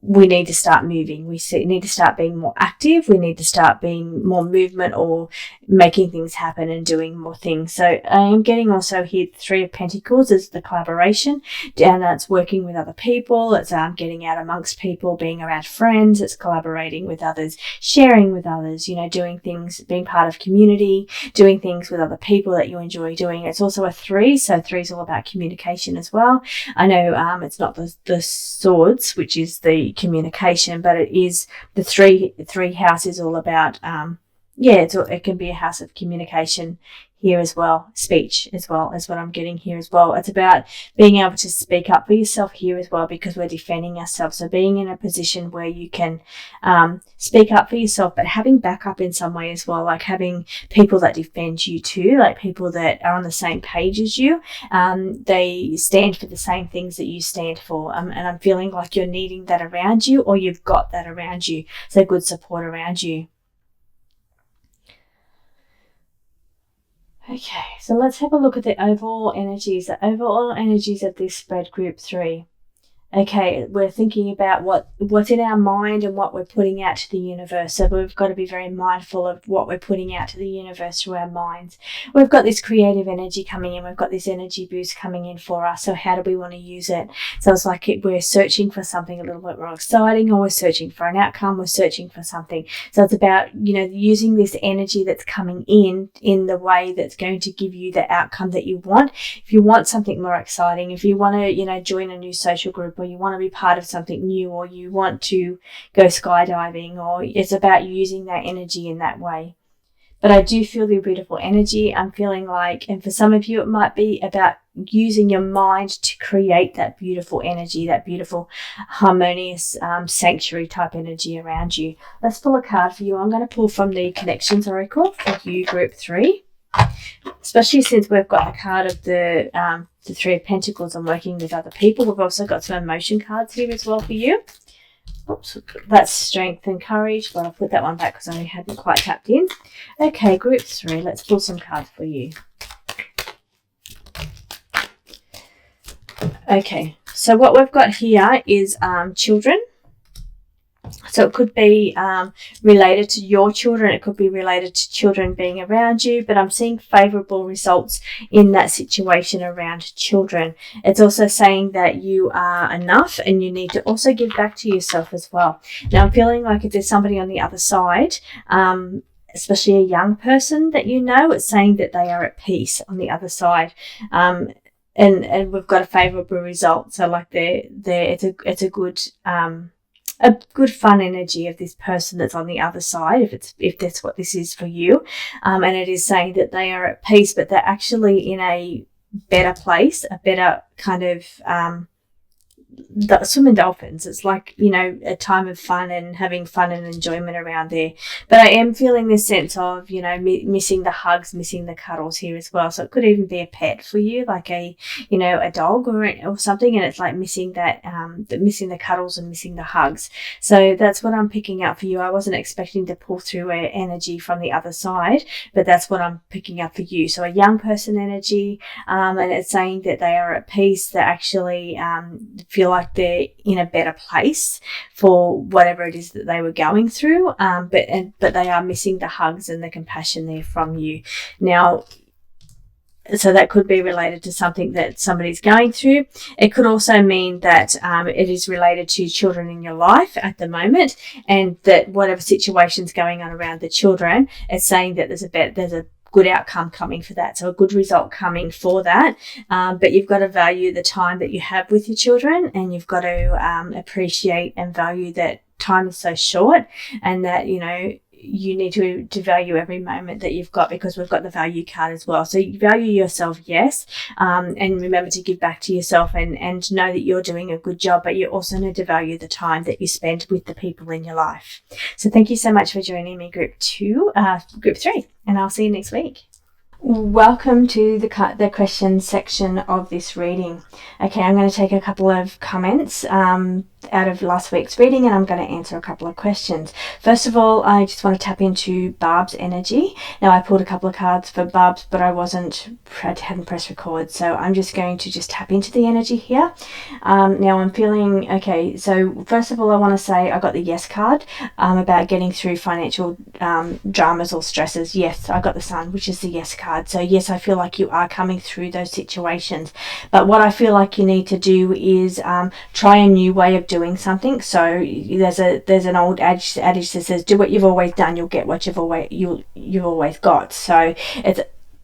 We need to start moving. We need to start being more active. We need to start being more movement or making things happen and doing more things. So I am getting also here Three of Pentacles is the collaboration, and that's working with other people. It's getting out amongst people, being around friends. It's collaborating with others, sharing with others, you know, doing things, being part of community, doing things with other people that you enjoy doing. It's also a three, so three is all about communication as well. I know it's not the swords, which is the communication, but it is the three house is all about it can be a house of communication here as well, speech as well as what I'm getting here as well. It's about being able to speak up for yourself here as well, because we're defending ourselves. So being in a position where you can speak up for yourself, but having backup in some way as well, like having people that defend you too, like people that are on the same page as you. They stand for the same things that you stand for. And I'm feeling like you're needing that around you, or you've got that around you. So good support around you. Okay, so let's have a look at the overall energies. The overall energies of this spread group 3. okay, we're thinking about what's in our mind and what we're putting out to the universe. So we've got to be very mindful of what we're putting out to the universe through our minds. We've got this creative energy coming in. We've got this energy boost coming in for us. So how do we want to use it? So it's like we're searching for something a little bit more exciting, or we're searching for an outcome. We're searching for something. So it's about, using this energy that's coming in the way that's going to give you the outcome that you want. If you want something more exciting, if you want to, join a new social group, or you want to be part of something new, or you want to go skydiving, or it's about using that energy in that way. But I do feel the beautiful energy. I'm feeling like, and for some of you, it might be about using your mind to create that beautiful energy, that beautiful harmonious sanctuary type energy around you. Let's pull a card for you. I'm going to pull from the Connections Oracle for you, Group 3. Especially since we've got the card of the Three of Pentacles and working with other people. We've also got some emotion cards here as well for you. Oops, that's Strength and Courage, but I'll put that one back because I hadn't quite tapped in. Okay, Group 3, let's pull some cards for you. Okay, so what we've got here is children. So it could be related to your children. It could be related to children being around you, but I'm seeing favourable results in that situation around children. It's also saying that you are enough and you need to also give back to yourself as well. Now, I'm feeling like if there's somebody on the other side, especially a young person that it's saying that they are at peace on the other side. And we've got a favourable result. So like it's a good fun energy of this person that's on the other side, if that's what this is for you. And it is saying that they are at peace, but they're actually in a better place, a better kind of swimming dolphins. It's like, a time of fun and having fun and enjoyment around there. But I am feeling this sense of, missing the hugs, missing the cuddles here as well. So it could even be a pet for you, like a dog or something. And it's like missing that, missing the cuddles and missing the hugs. So that's what I'm picking up for you. I wasn't expecting to pull through an energy from the other side, but that's what I'm picking up for you. So a young person energy, and it's saying that they are at peace. They actually feel like they're in a better place for whatever it is that they were going through, but they are missing the hugs and the compassion there from you. Now, so that could be related to something that somebody's going through. It could also mean that it is related to children in your life at the moment, and that whatever situation's going on around the children, it's saying that there's a good outcome coming for that, so a good result coming for that. But you've got to value the time that you have with your children, and you've got to appreciate and value that time is so short, and that you need to value every moment that you've got, because we've got the value card as well. So you value yourself, yes, and remember to give back to yourself and know that you're doing a good job, but you also need to value the time that you spend with the people in your life. So thank you so much for joining me, Group 3, and I'll see you next week. Welcome to the question section of this reading. Okay, I'm going to take a couple of comments out of last week's reading, and I'm going to answer a couple of questions. First of all, I just want to tap into Barb's energy. Now, I pulled a couple of cards for Barb's, but I hadn't pressed record, so I'm just going to tap into the energy here. Now, I'm feeling, okay, so first of all, I want to say I got the yes card about getting through financial dramas or stresses. Yes, I got the Sun, which is the yes card. So yes, I feel like you are coming through those situations, but what I feel like you need to do is try a new way of doing something. So there's an old adage that says, do what you've always done, you'll get what you've always got. So it's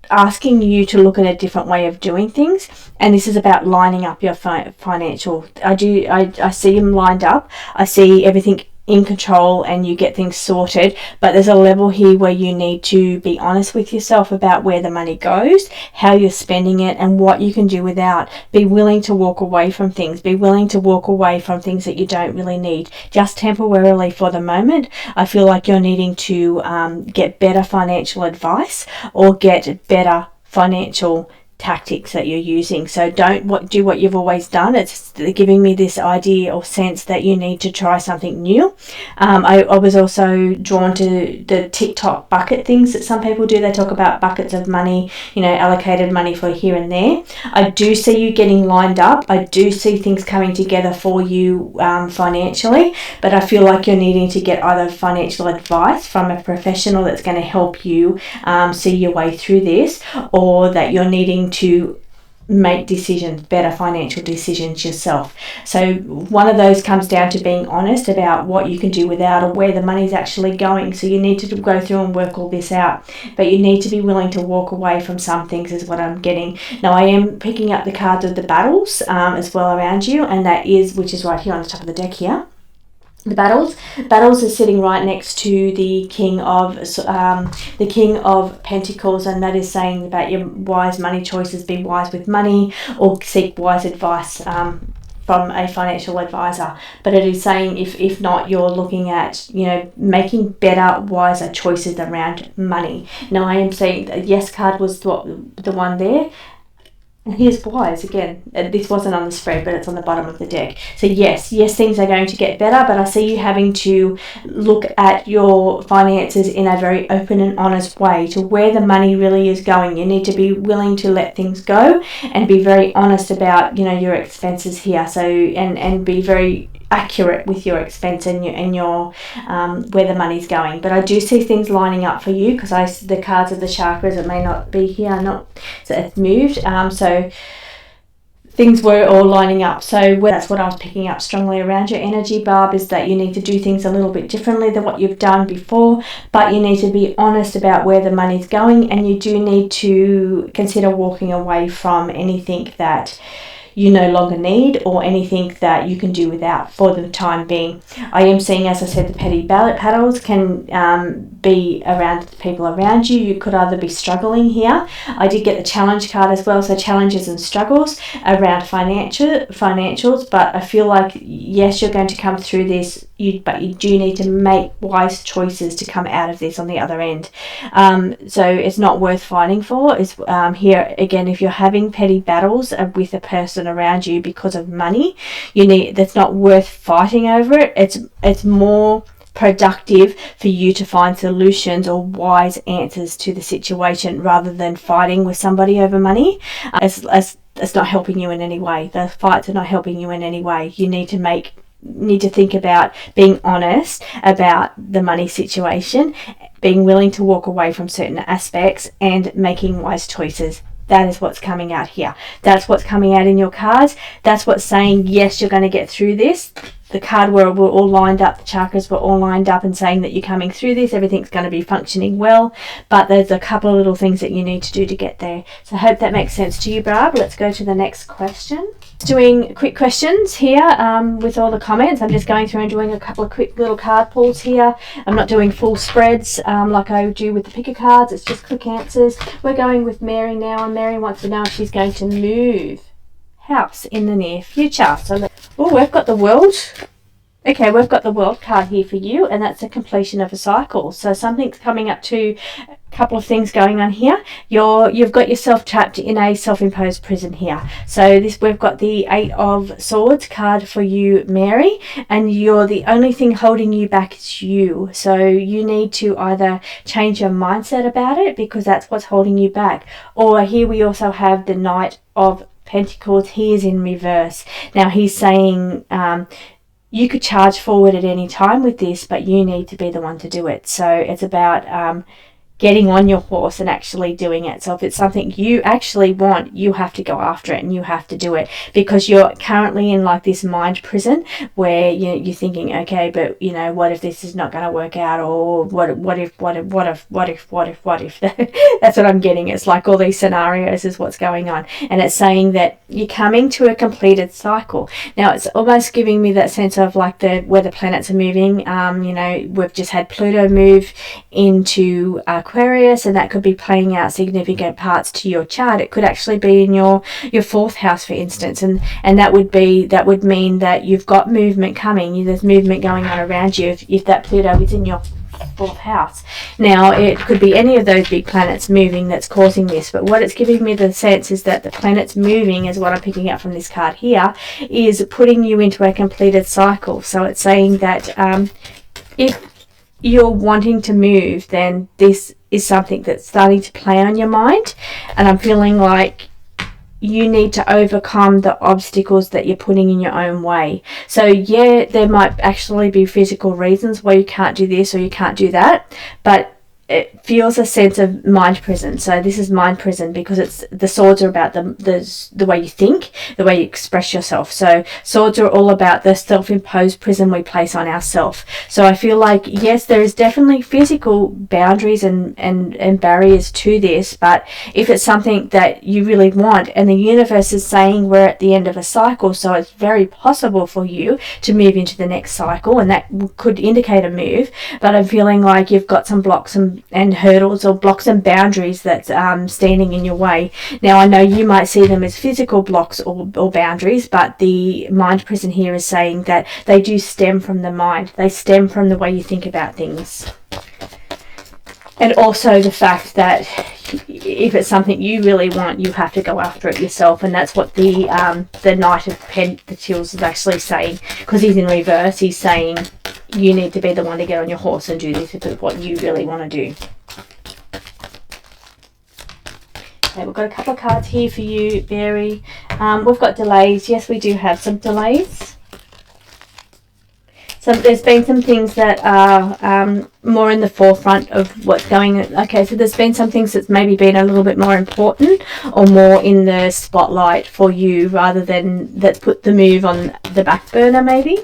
asking you to look at a different way of doing things, and this is about lining up your financial. I see them lined up. I see everything in control and you get things sorted, but there's a level here where you need to be honest with yourself about where the money goes, how you're spending it, and what you can do without. Be willing to walk away from things. Be willing to walk away from things that you don't really need, just temporarily for the moment. I feel like you're needing to get better financial advice or get better financial tactics that you're using. So don't do what you've always done. It's giving me this idea or sense that you need to try something new. I was also drawn to the TikTok bucket things that some people do. They talk about buckets of money, allocated money for here and there. I do see you getting lined up. I do see things coming together for you financially, but I feel like you're needing to get either financial advice from a professional that's going to help you see your way through this, or that you're needing to make decisions, better financial decisions yourself. So one of those comes down to being honest about what you can do without or where the money's actually going. So you need to go through and work all this out, but you need to be willing to walk away from some things, is what I'm getting. Now I am picking up the cards of the battles as well around you, and which is right here on the top of the deck here. The battles are sitting right next to the King of Pentacles, and that is saying about your wise money choices. Be wise with money, or seek wise advice from a financial advisor. But it is saying if not, you're looking at making better, wiser choices around money. Now I am saying the Yes card was the one there. And here's wise again. This wasn't on the spread, but it's on the bottom of the deck. So yes, things are going to get better, but I see you having to look at your finances in a very open and honest way to where the money really is going. You need to be willing to let things go and be very honest about your expenses here. So and be very accurate with your expense and your where the money's going. But I do see things lining up for you, because the cards of the chakras, it may not be here, so it's moved. So things were all lining up. So that's what I was picking up strongly around your energy, Barb, is that you need to do things a little bit differently than what you've done before, but you need to be honest about where the money's going, and you do need to consider walking away from anything that you no longer need, or anything that you can do without for the time being. I am seeing, as I said, the petty battles can be around the people around you. You could either be struggling here. I did get the challenge card as well, so challenges and struggles around financials, but I feel like yes, you're going to come through this, but you do need to make wise choices to come out of this on the other end. So it's not worth fighting for. Is here again, if you're having petty battles with a person around you because of money, that's not worth fighting over it. It's more productive for you to find solutions or wise answers to the situation, rather than fighting with somebody over money. It's not helping you in any way. The fights are not helping you in any way. You need to think about being honest about the money situation, being willing to walk away from certain aspects, and making wise choices. That is what's coming out here. That's what's coming out in your cards. That's what's saying, yes, you're going to get through this. The card where we're all lined up, the chakras were all lined up and saying that you're coming through this, everything's going to be functioning well, but there's a couple of little things that you need to do to get there. So I hope that makes sense to you, Barb. Let's go to the next question. Doing quick questions here with all the comments. I'm just going through and doing a couple of quick little card pulls here. I'm not doing full spreads like I do with the picker cards. It's just quick answers. We're going with Mary now, and Mary wants to know if she's going to move house in the near future. So we've got the World. Okay, we've got the World card here for you, and that's a completion of a cycle. So something's coming up to a couple of things going on here. You've got yourself trapped in a self-imposed prison here. So we've got the 8 of Swords card for you, Mary, and the only thing holding you back is you. So you need to either change your mindset about it, because that's what's holding you back. Or here we also have the Knight of Pentacles. He is in reverse. Now he's saying you could charge forward at any time with this, but you need to be the one to do it. So it's about getting on your horse and actually doing it. So if it's something you actually want, you have to go after it and you have to do it, because you're currently in like this mind prison where you're thinking, okay, but what if this is not going to work out, or what if that's what I'm getting. It's like all these scenarios is what's going on, and it's saying that you're coming to a completed cycle. Now it's almost giving me that sense of like where the planets are moving. We've just had Pluto move into Aquarius, and that could be playing out significant parts to your chart. It could actually be in your 4th house, for instance, and that would mean that you've got movement coming. There's movement going on around you if that Pluto is in your fourth house. Now, it could be any of those big planets moving that's causing this, but what it's giving me the sense is that the planets moving, is what I'm picking up from this card here, is putting you into a completed cycle. So it's saying that if you're wanting to move, then this is something that's starting to play on your mind, and I'm feeling like you need to overcome the obstacles that you're putting in your own way. So yeah, there might actually be physical reasons why you can't do this or you can't do that, but it feels a sense of mind prison. So this is mind prison because it's the swords are about the way you think, the way you express yourself. So swords are all about the self-imposed prison we place on ourselves. So I feel like, yes, there is definitely physical boundaries and barriers to this, but if it's something that you really want, and the universe is saying we're at the end of a cycle, so it's very possible for you to move into the next cycle, and that could indicate a move, but I'm feeling like you've got some blocks and hurdles or blocks and boundaries that's standing in your way. Now, I know you might see them as physical blocks or boundaries, but the mind prison here is saying that they do stem from the mind. They stem from the way you think about things. And also the fact that if it's something you really want, you have to go after it yourself. And that's what the Knight of Pentacles is actually saying, because he's in reverse. He's saying you need to be the one to get on your horse and do this if it's what you really want to do. Okay, we've got a couple of cards here for you, Barry. We've got delays. Yes, we do have some delays. So there's been some things that are more in the forefront of what's going on. Okay, so there's been some things that's maybe been a little bit more important or more in the spotlight for you, rather than that's put the move on the back burner maybe.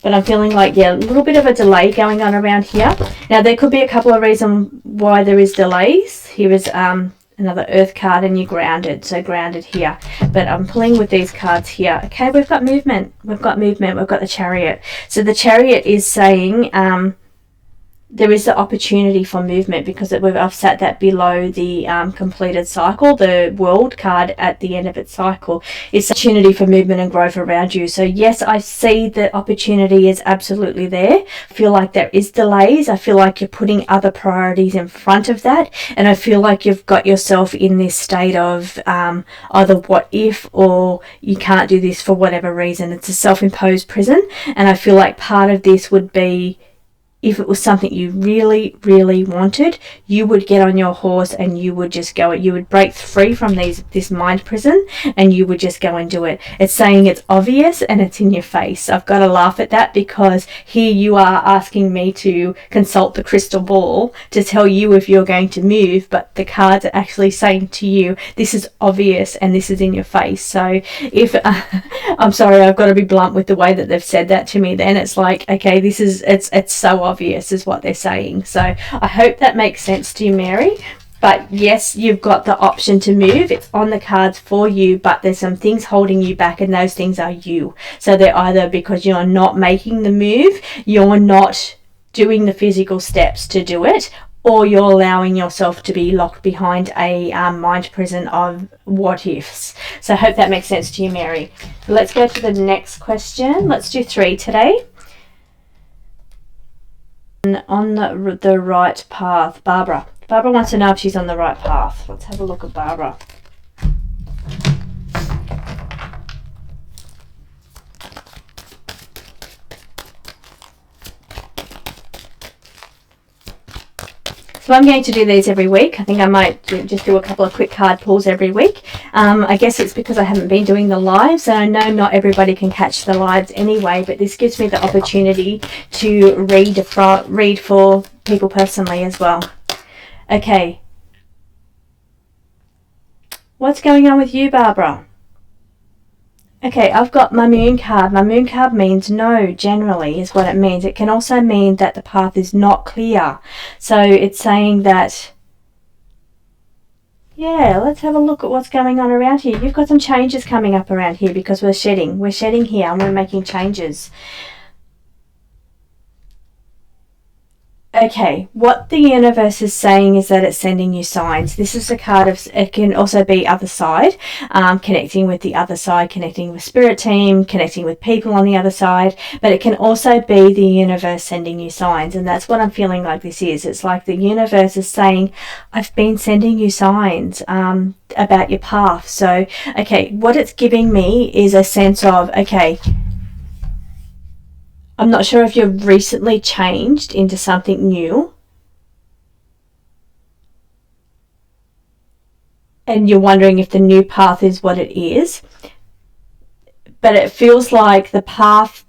But I'm feeling like, yeah, a little bit of a delay going on around here. Now, there could be a couple of reasons why there is delays. Here is another earth card, and you're grounded. So grounded here. But I'm pulling with these cards here. Okay, we've got movement. We've got movement. We've got the Chariot. So the Chariot is saying there is the opportunity for movement, because I've set that below the completed cycle. The World card at the end of its cycle is opportunity for movement and growth around you. So yes, I see the opportunity is absolutely there. I feel like there is delays. I feel like you're putting other priorities in front of that, and I feel like you've got yourself in this state of either what if, or you can't do this for whatever reason. It's a self-imposed prison, and I feel like part of this would be, if it was something you really, really wanted, you would get on your horse and you would just go. You would break free from this mind prison and you would just go and do it. It's saying it's obvious and it's in your face. I've got to laugh at that, because here you are asking me to consult the crystal ball to tell you if you're going to move, but the cards are actually saying to you, this is obvious and this is in your face. So if I'm sorry, I've got to be blunt with the way that they've said that to me, then it's like, okay, it's so obvious is what they're saying. So I hope that makes sense to you, Mary. But yes, you've got the option to move. It's on the cards for you, but there's some things holding you back, and those things are you. So they're either because you're not making the move, you're not doing the physical steps to do it, or you're allowing yourself to be locked behind a mind prison of what ifs. So I hope that makes sense to you, Mary. Let's go to the next question. Let's do 3 today. On the right path. Barbara wants to know if she's on the right path. Let's have a look at Barbara. So I'm going to do these every week. I think I might just do a couple of quick card pulls every week. I guess it's because I haven't been doing the lives, and I know not everybody can catch the lives anyway, but this gives me the opportunity to read for people personally as well. Okay. What's going on with you, Barbara? Okay, I've got my moon card. My moon card means no, generally, is what it means. It can also mean that the path is not clear. So it's saying that, yeah, let's have a look at what's going on around here. You've got some changes coming up around here, because we're shedding. We're shedding here and we're making changes. Okay, what the universe is saying is that it's sending you signs. This is a card of, it can also be other side, connecting with the other side, connecting with spirit team, connecting with people on the other side, but it can also be the universe sending you signs. And that's what I'm feeling like this is. It's like the universe is saying, I've been sending you signs about your path. So, okay, what it's giving me is a sense of, okay, I'm not sure if you've recently changed into something new and you're wondering if the new path is what it is, but it feels like the path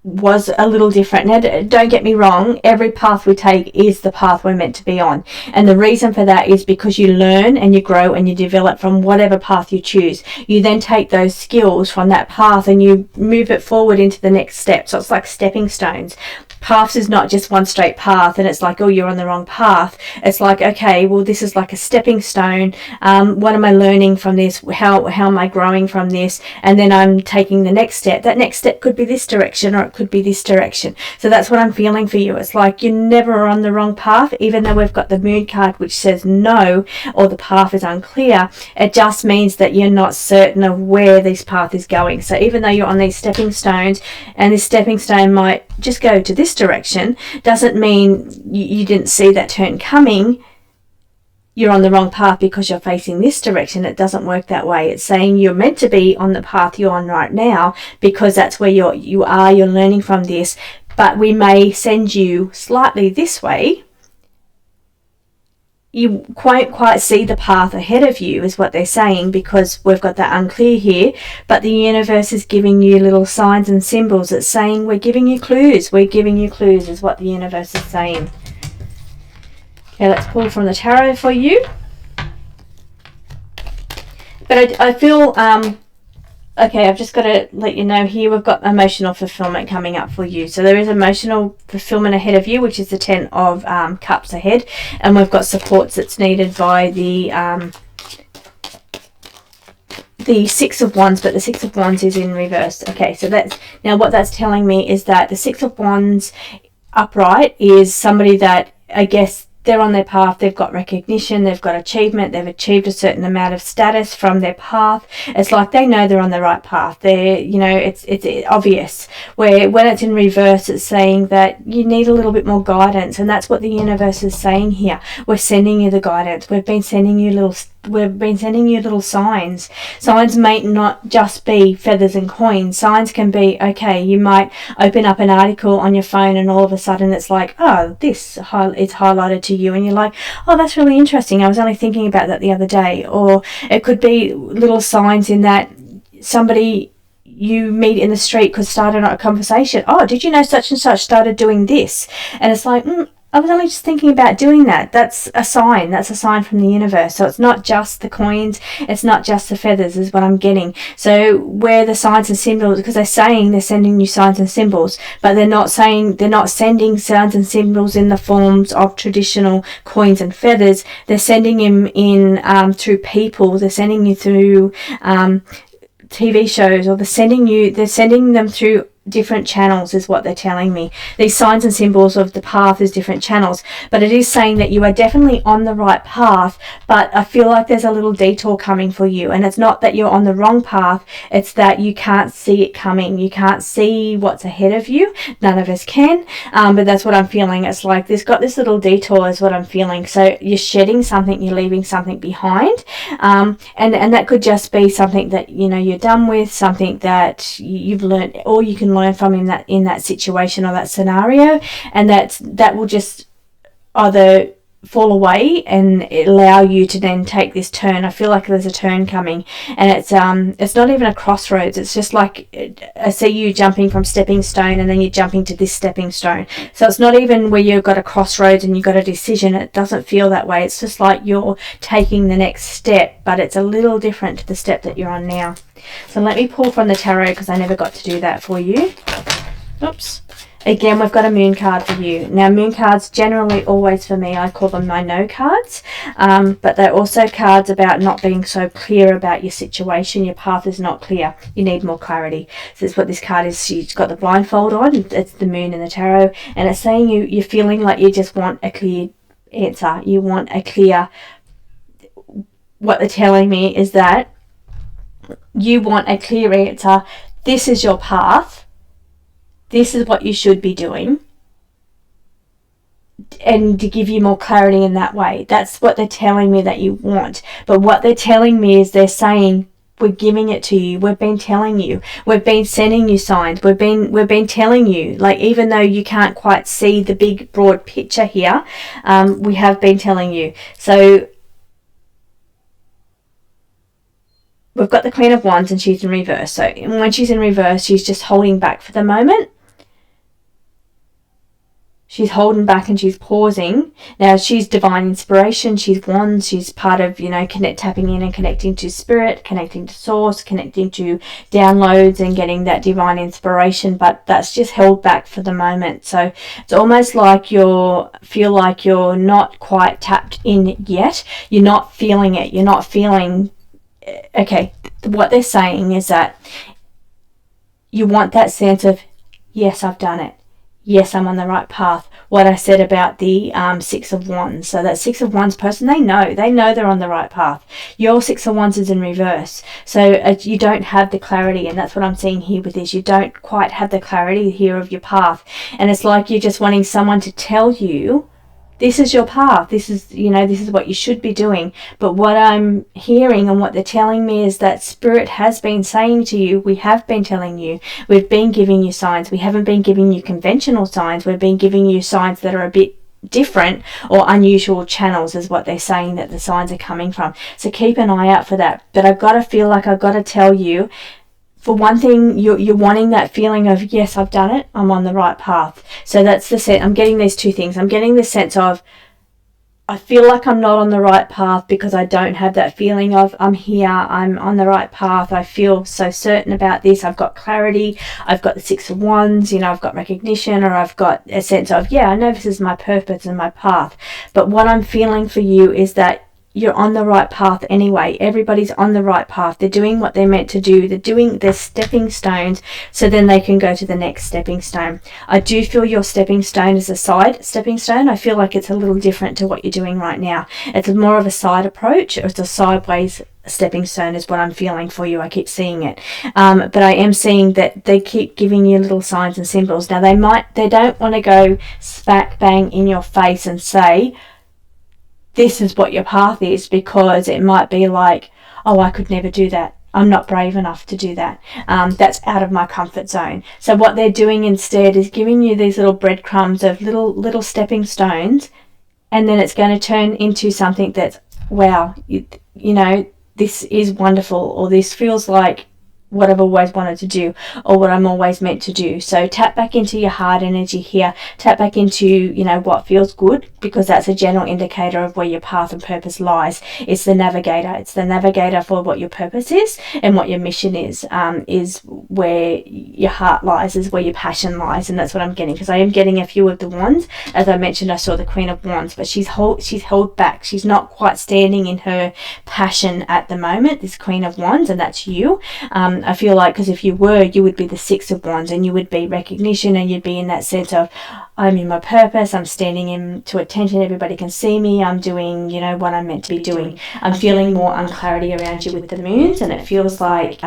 was a little different. Now, don't get me wrong, every path we take is the path we're meant to be on. And the reason for that is because you learn and you grow and you develop from whatever path you choose. You then take those skills from that path and you move it forward into the next step. So it's like stepping stones. Paths is not just one straight path and it's like, oh, you're on the wrong path. It's like, okay, well, this is like a stepping stone. What am I learning from this? How am I growing from this? And then I'm taking the next step. That next step could be this direction or it could be this direction. So that's what I'm feeling for you. It's like you're never on the wrong path, even though we've got the moon card which says no, or the path is unclear. It just means that you're not certain of where this path is going. So even though you're on these stepping stones and this stepping stone might just go to this direction, doesn't mean you didn't see that turn coming. You're on the wrong path because you're facing this direction. It doesn't work that way. It's saying you're meant to be on the path you're on right now because that's where you're learning from this, but we may send you slightly this way. You won't quite see the path ahead of you is what they're saying, because we've got that unclear here, but the universe is giving you little signs and symbols. It's saying we're giving you clues. We're giving you clues is what the universe is saying. Okay, let's pull from the tarot for you. But I feel, okay, I've just got to let you know here we've got emotional fulfillment coming up for you. So there is emotional fulfillment ahead of you, which is the 10 of Cups ahead. And we've got supports that's needed by the 6 of Wands, but the 6 of Wands is in reverse. Okay, so that's, now what that's telling me is that the 6 of Wands upright is somebody that, I guess, they're on their path, they've got recognition, they've got achievement, they've achieved a certain amount of status from their path. It's like they know they're on the right path. They're, you know, it's obvious. Where when it's in reverse, it's saying that you need a little bit more guidance, and that's what the universe is saying here. We're sending you the guidance. We've been sending you little signs. Signs may not just be feathers and coins. Signs can be, okay, you might open up an article on your phone and all of a sudden it's like, oh, this is highlighted to you and you're like, oh, that's really interesting. I was only thinking about that the other day. Or it could be little signs in that somebody you meet in the street could start a conversation. Oh, did you know such and such started doing this? And it's like, I was only just thinking about doing that. That's a sign. That's a sign from the universe. So it's not just the coins. It's not just the feathers is what I'm getting. So where the signs and symbols, because they're saying they're sending you signs and symbols, but they're not sending signs and symbols in the forms of traditional coins and feathers. They're sending them in through people. They're sending you through TV shows, or they're sending them through different channels is what they're telling me. These signs and symbols of the path is different channels, but it is saying that you are definitely on the right path, but I feel like there's a little detour coming for you, and it's not that you're on the wrong path, it's that you can't see it coming. You can't see what's ahead of you. None of us can, but that's what I'm feeling. It's like there's got this little detour is what I'm feeling. So you're shedding something, you're leaving something behind, and that could just be something that, you know, you're done with, something that you've learned, or you can learn from in that situation or that scenario, and that will just either fall away and allow you to then take this turn. I feel like there's a turn coming, and it's not even a crossroads. It's just like I see you jumping from stepping stone and then you're jumping to this stepping stone. So it's not even where you've got a crossroads and you've got a decision. It doesn't feel that way. It's just like you're taking the next step, but it's a little different to the step that you're on now. So let me pull from the tarot, because I never got to do that for you. Oops. Again, we've got a moon card for you. Now, moon cards generally always for me, I call them my no cards, but they're also cards about not being so clear about your situation. Your path is not clear. You need more clarity. So that's what this card is. She's got the blindfold on. It's the moon in the tarot, and it's saying you're feeling like you just want a clear answer. You want a clear... What they're telling me is that you want a clear answer. This is your path. This is what you should be doing, and to give you more clarity in that way. That's what they're telling me that you want. But what they're telling me is they're saying, we're giving it to you. We've been telling you. We've been sending you signs. We've been telling you. Like, even though you can't quite see the big broad picture here, we have been telling you. So we've got the Queen of Wands, and she's in reverse. So when she's in reverse, she's just holding back for the moment. She's holding back and she's pausing. Now, she's divine inspiration. She's wands. She's part of, tapping in and connecting to spirit, connecting to source, connecting to downloads and getting that divine inspiration. But that's just held back for the moment. So it's almost like feel like you're not quite tapped in yet. You're not feeling it. You're not feeling... Okay, what they're saying is that you want that sense of, yes, I've done it. Yes, I'm on the right path. What I said about the Six of Wands. So that Six of Wands person, they know they're on the right path. Your Six of Wands is in reverse. So you don't have the clarity, and that's what I'm seeing here with this. You don't quite have the clarity here of your path. And it's like you're just wanting someone to tell you, this is your path. This is what you should be doing. But what I'm hearing and what they're telling me is that Spirit has been saying to you, we have been telling you, we've been giving you signs. We haven't been giving you conventional signs. We've been giving you signs that are a bit different or unusual channels is what they're saying that the signs are coming from. So keep an eye out for that. But I've got to tell you, for one thing, you're wanting that feeling of, yes, I've done it. I'm on the right path. So that's the sense. I'm getting these two things. I'm getting this sense of, I feel like I'm not on the right path because I don't have that feeling of, I'm here, I'm on the right path. I feel so certain about this. I've got clarity. I've got the Six of Wands. I've got recognition, or I've got a sense of, yeah, I know this is my purpose and my path. But what I'm feeling for you is that you're on the right path anyway. Everybody's on the right path. They're doing what they're meant to do. They're doing their stepping stones so then they can go to the next stepping stone. I do feel your stepping stone is a side stepping stone. I feel like it's a little different to what you're doing right now. It's more of a side approach. It's a sideways stepping stone is what I'm feeling for you. I keep seeing it. But I am seeing that they keep giving you little signs and symbols. Now they don't want to go smack bang in your face and say, this is what your path is, because it might be like, oh, I could never do that. I'm not brave enough to do that. That's out of my comfort zone. So what they're doing instead is giving you these little breadcrumbs of little stepping stones, and then it's going to turn into something that's, wow, this is wonderful, or this feels like what I've always wanted to do, or what I'm always meant to do. So tap back into your heart energy here. Tap back into, what feels good, because that's a general indicator of where your path and purpose lies. It's the navigator. It's the navigator for what your purpose is and what your mission is where your heart lies, is where your passion lies. And that's what I'm getting, because I am getting a few of the wands. As I mentioned, I saw the Queen of Wands, but she's held back. She's not quite standing in her passion at the moment, this Queen of Wands, and that's you. I feel like, because if you were, you would be the Six of Wands, and you would be recognition, and you'd be in that sense of, I'm in my purpose, I'm standing into attention, everybody can see me, I'm doing, what I'm meant to be doing. I'm feeling more unclarity around you with the moons, and it feels like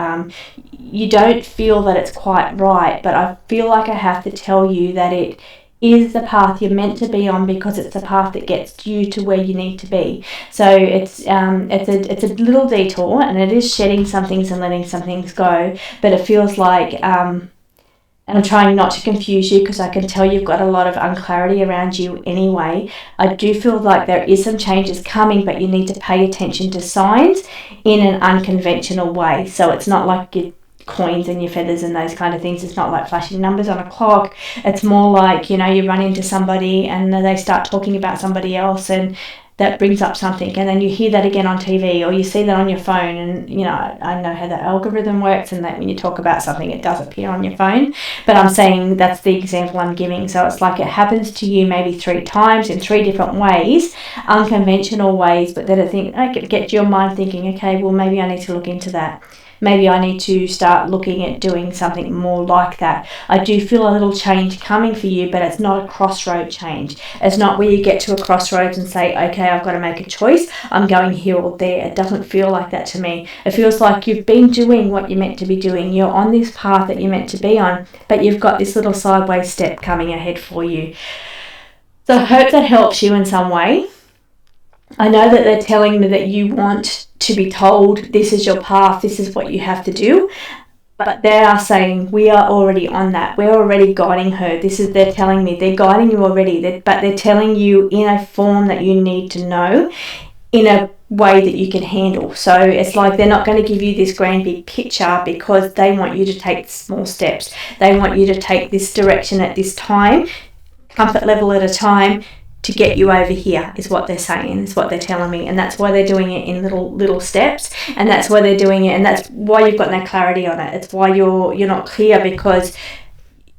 you don't feel that it's quite right, but I feel like I have to tell you that it is the path you're meant to be on, because it's the path that gets you to where you need to be. So it's a little detour, and it is shedding some things and letting some things go, but it feels like, and I'm trying not to confuse you, because I can tell you've got a lot of unclarity around you anyway. I do feel like there is some changes coming, but you need to pay attention to signs in an unconventional way. So it's not like you coins and your feathers and those kind of things. It's not like flashing numbers on a clock. It's more like, you run into somebody and they start talking about somebody else, and that brings up something, and then you hear that again on TV, or you see that on your phone. And you know, I know how the algorithm works, and that when you talk about something, it does appear on your phone. But I'm saying that's the example I'm giving. So it's like it happens to you maybe 3 times in 3 different ways, unconventional ways, but then it gets your mind thinking, okay, well, maybe I need to look into that. Maybe I need to start looking at doing something more like that. I do feel a little change coming for you, but it's not a crossroad change. It's not where you get to a crossroads and say, okay, I've got to make a choice. I'm going here or there. It doesn't feel like that to me. It feels like you've been doing what you're meant to be doing. You're on this path that you're meant to be on, but you've got this little sideways step coming ahead for you. So I hope that helps you in some way. I know that they're telling me that you want to be told this is your path, this is what you have to do, but they are saying we are already on that. We're already guiding her. They're telling me they're guiding you already, but they're telling you in a form that you need to know, in a way that you can handle. So it's like they're not going to give you this grand big picture, because they want you to take small steps. They want you to take this direction at this time, comfort level at a time, to get you over here, is what they're saying, is what they're telling me. And that's why they're doing it in little steps, and that's why they're doing it, and that's why you've got no clarity on it. It's why you're not clear, because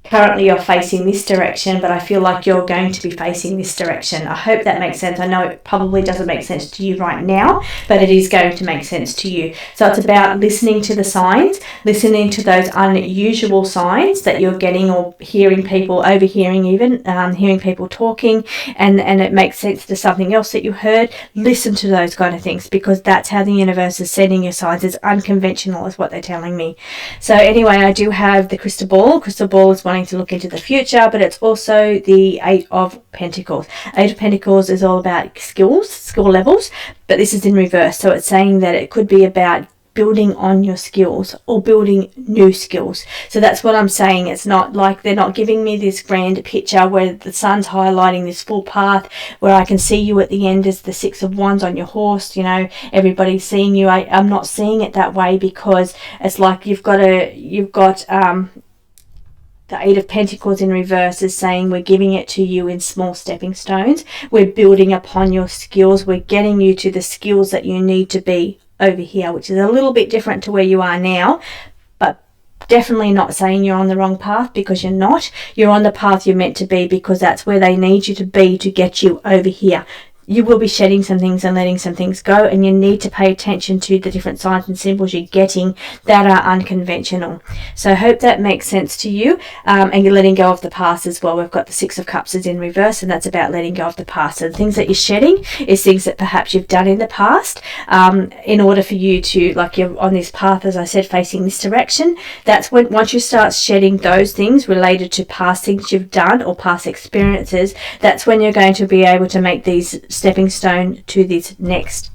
currently you're facing this direction, but I feel like you're going to be facing this direction. I hope that makes sense. I know it probably doesn't make sense to you right now, but it is going to make sense to you. So it's about listening to the signs, listening to those unusual signs that you're getting, or hearing people, overhearing even, hearing people talking, and it makes sense to something else that you heard. Listen to those kind of things, because that's how the universe is sending you signs. It's unconventional, is what they're telling me. So anyway, I do have the crystal ball. Crystal ball is wanting to look into the future, but it's also the 8 of Pentacles. 8 of Pentacles is all about skill levels, but this is in reverse. So it's saying that it could be about building on your skills or building new skills. So that's what I'm saying. It's not like they're not giving me this grand picture where the sun's highlighting this full path, where I can see you at the end as the 6 of Wands on your horse, you know, everybody's seeing you. I'm not seeing it that way, because it's like you've got the 8 of Pentacles in reverse is saying we're giving it to you in small stepping stones. We're building upon your skills. We're getting you to the skills that you need to be over here, which is a little bit different to where you are now, but definitely not saying you're on the wrong path, because you're not. You're on the path you're meant to be, because that's where they need you to be to get you over here. You will be shedding some things and letting some things go, and you need to pay attention to the different signs and symbols you're getting that are unconventional. So I hope that makes sense to you, and you're letting go of the past as well. We've got the 6 of Cups is in reverse, and that's about letting go of the past. So the things that you're shedding is things that perhaps you've done in the past, in order for you to, like, you're on this path, as I said, facing this direction. That's when, once you start shedding those things related to past things you've done or past experiences, that's when you're going to be able to make these stepping stone to this next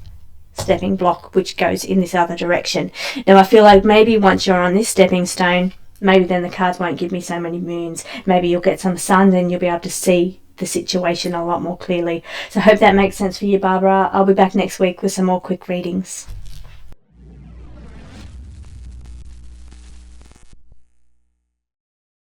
stepping block, which goes in this other direction. Now I feel like maybe once you're on this stepping stone, maybe then the cards won't give me so many moons. Maybe you'll get some sun, and you'll be able to see the situation a lot more clearly. So I hope that makes sense for you, Barbara. I'll be back next week with some more quick readings.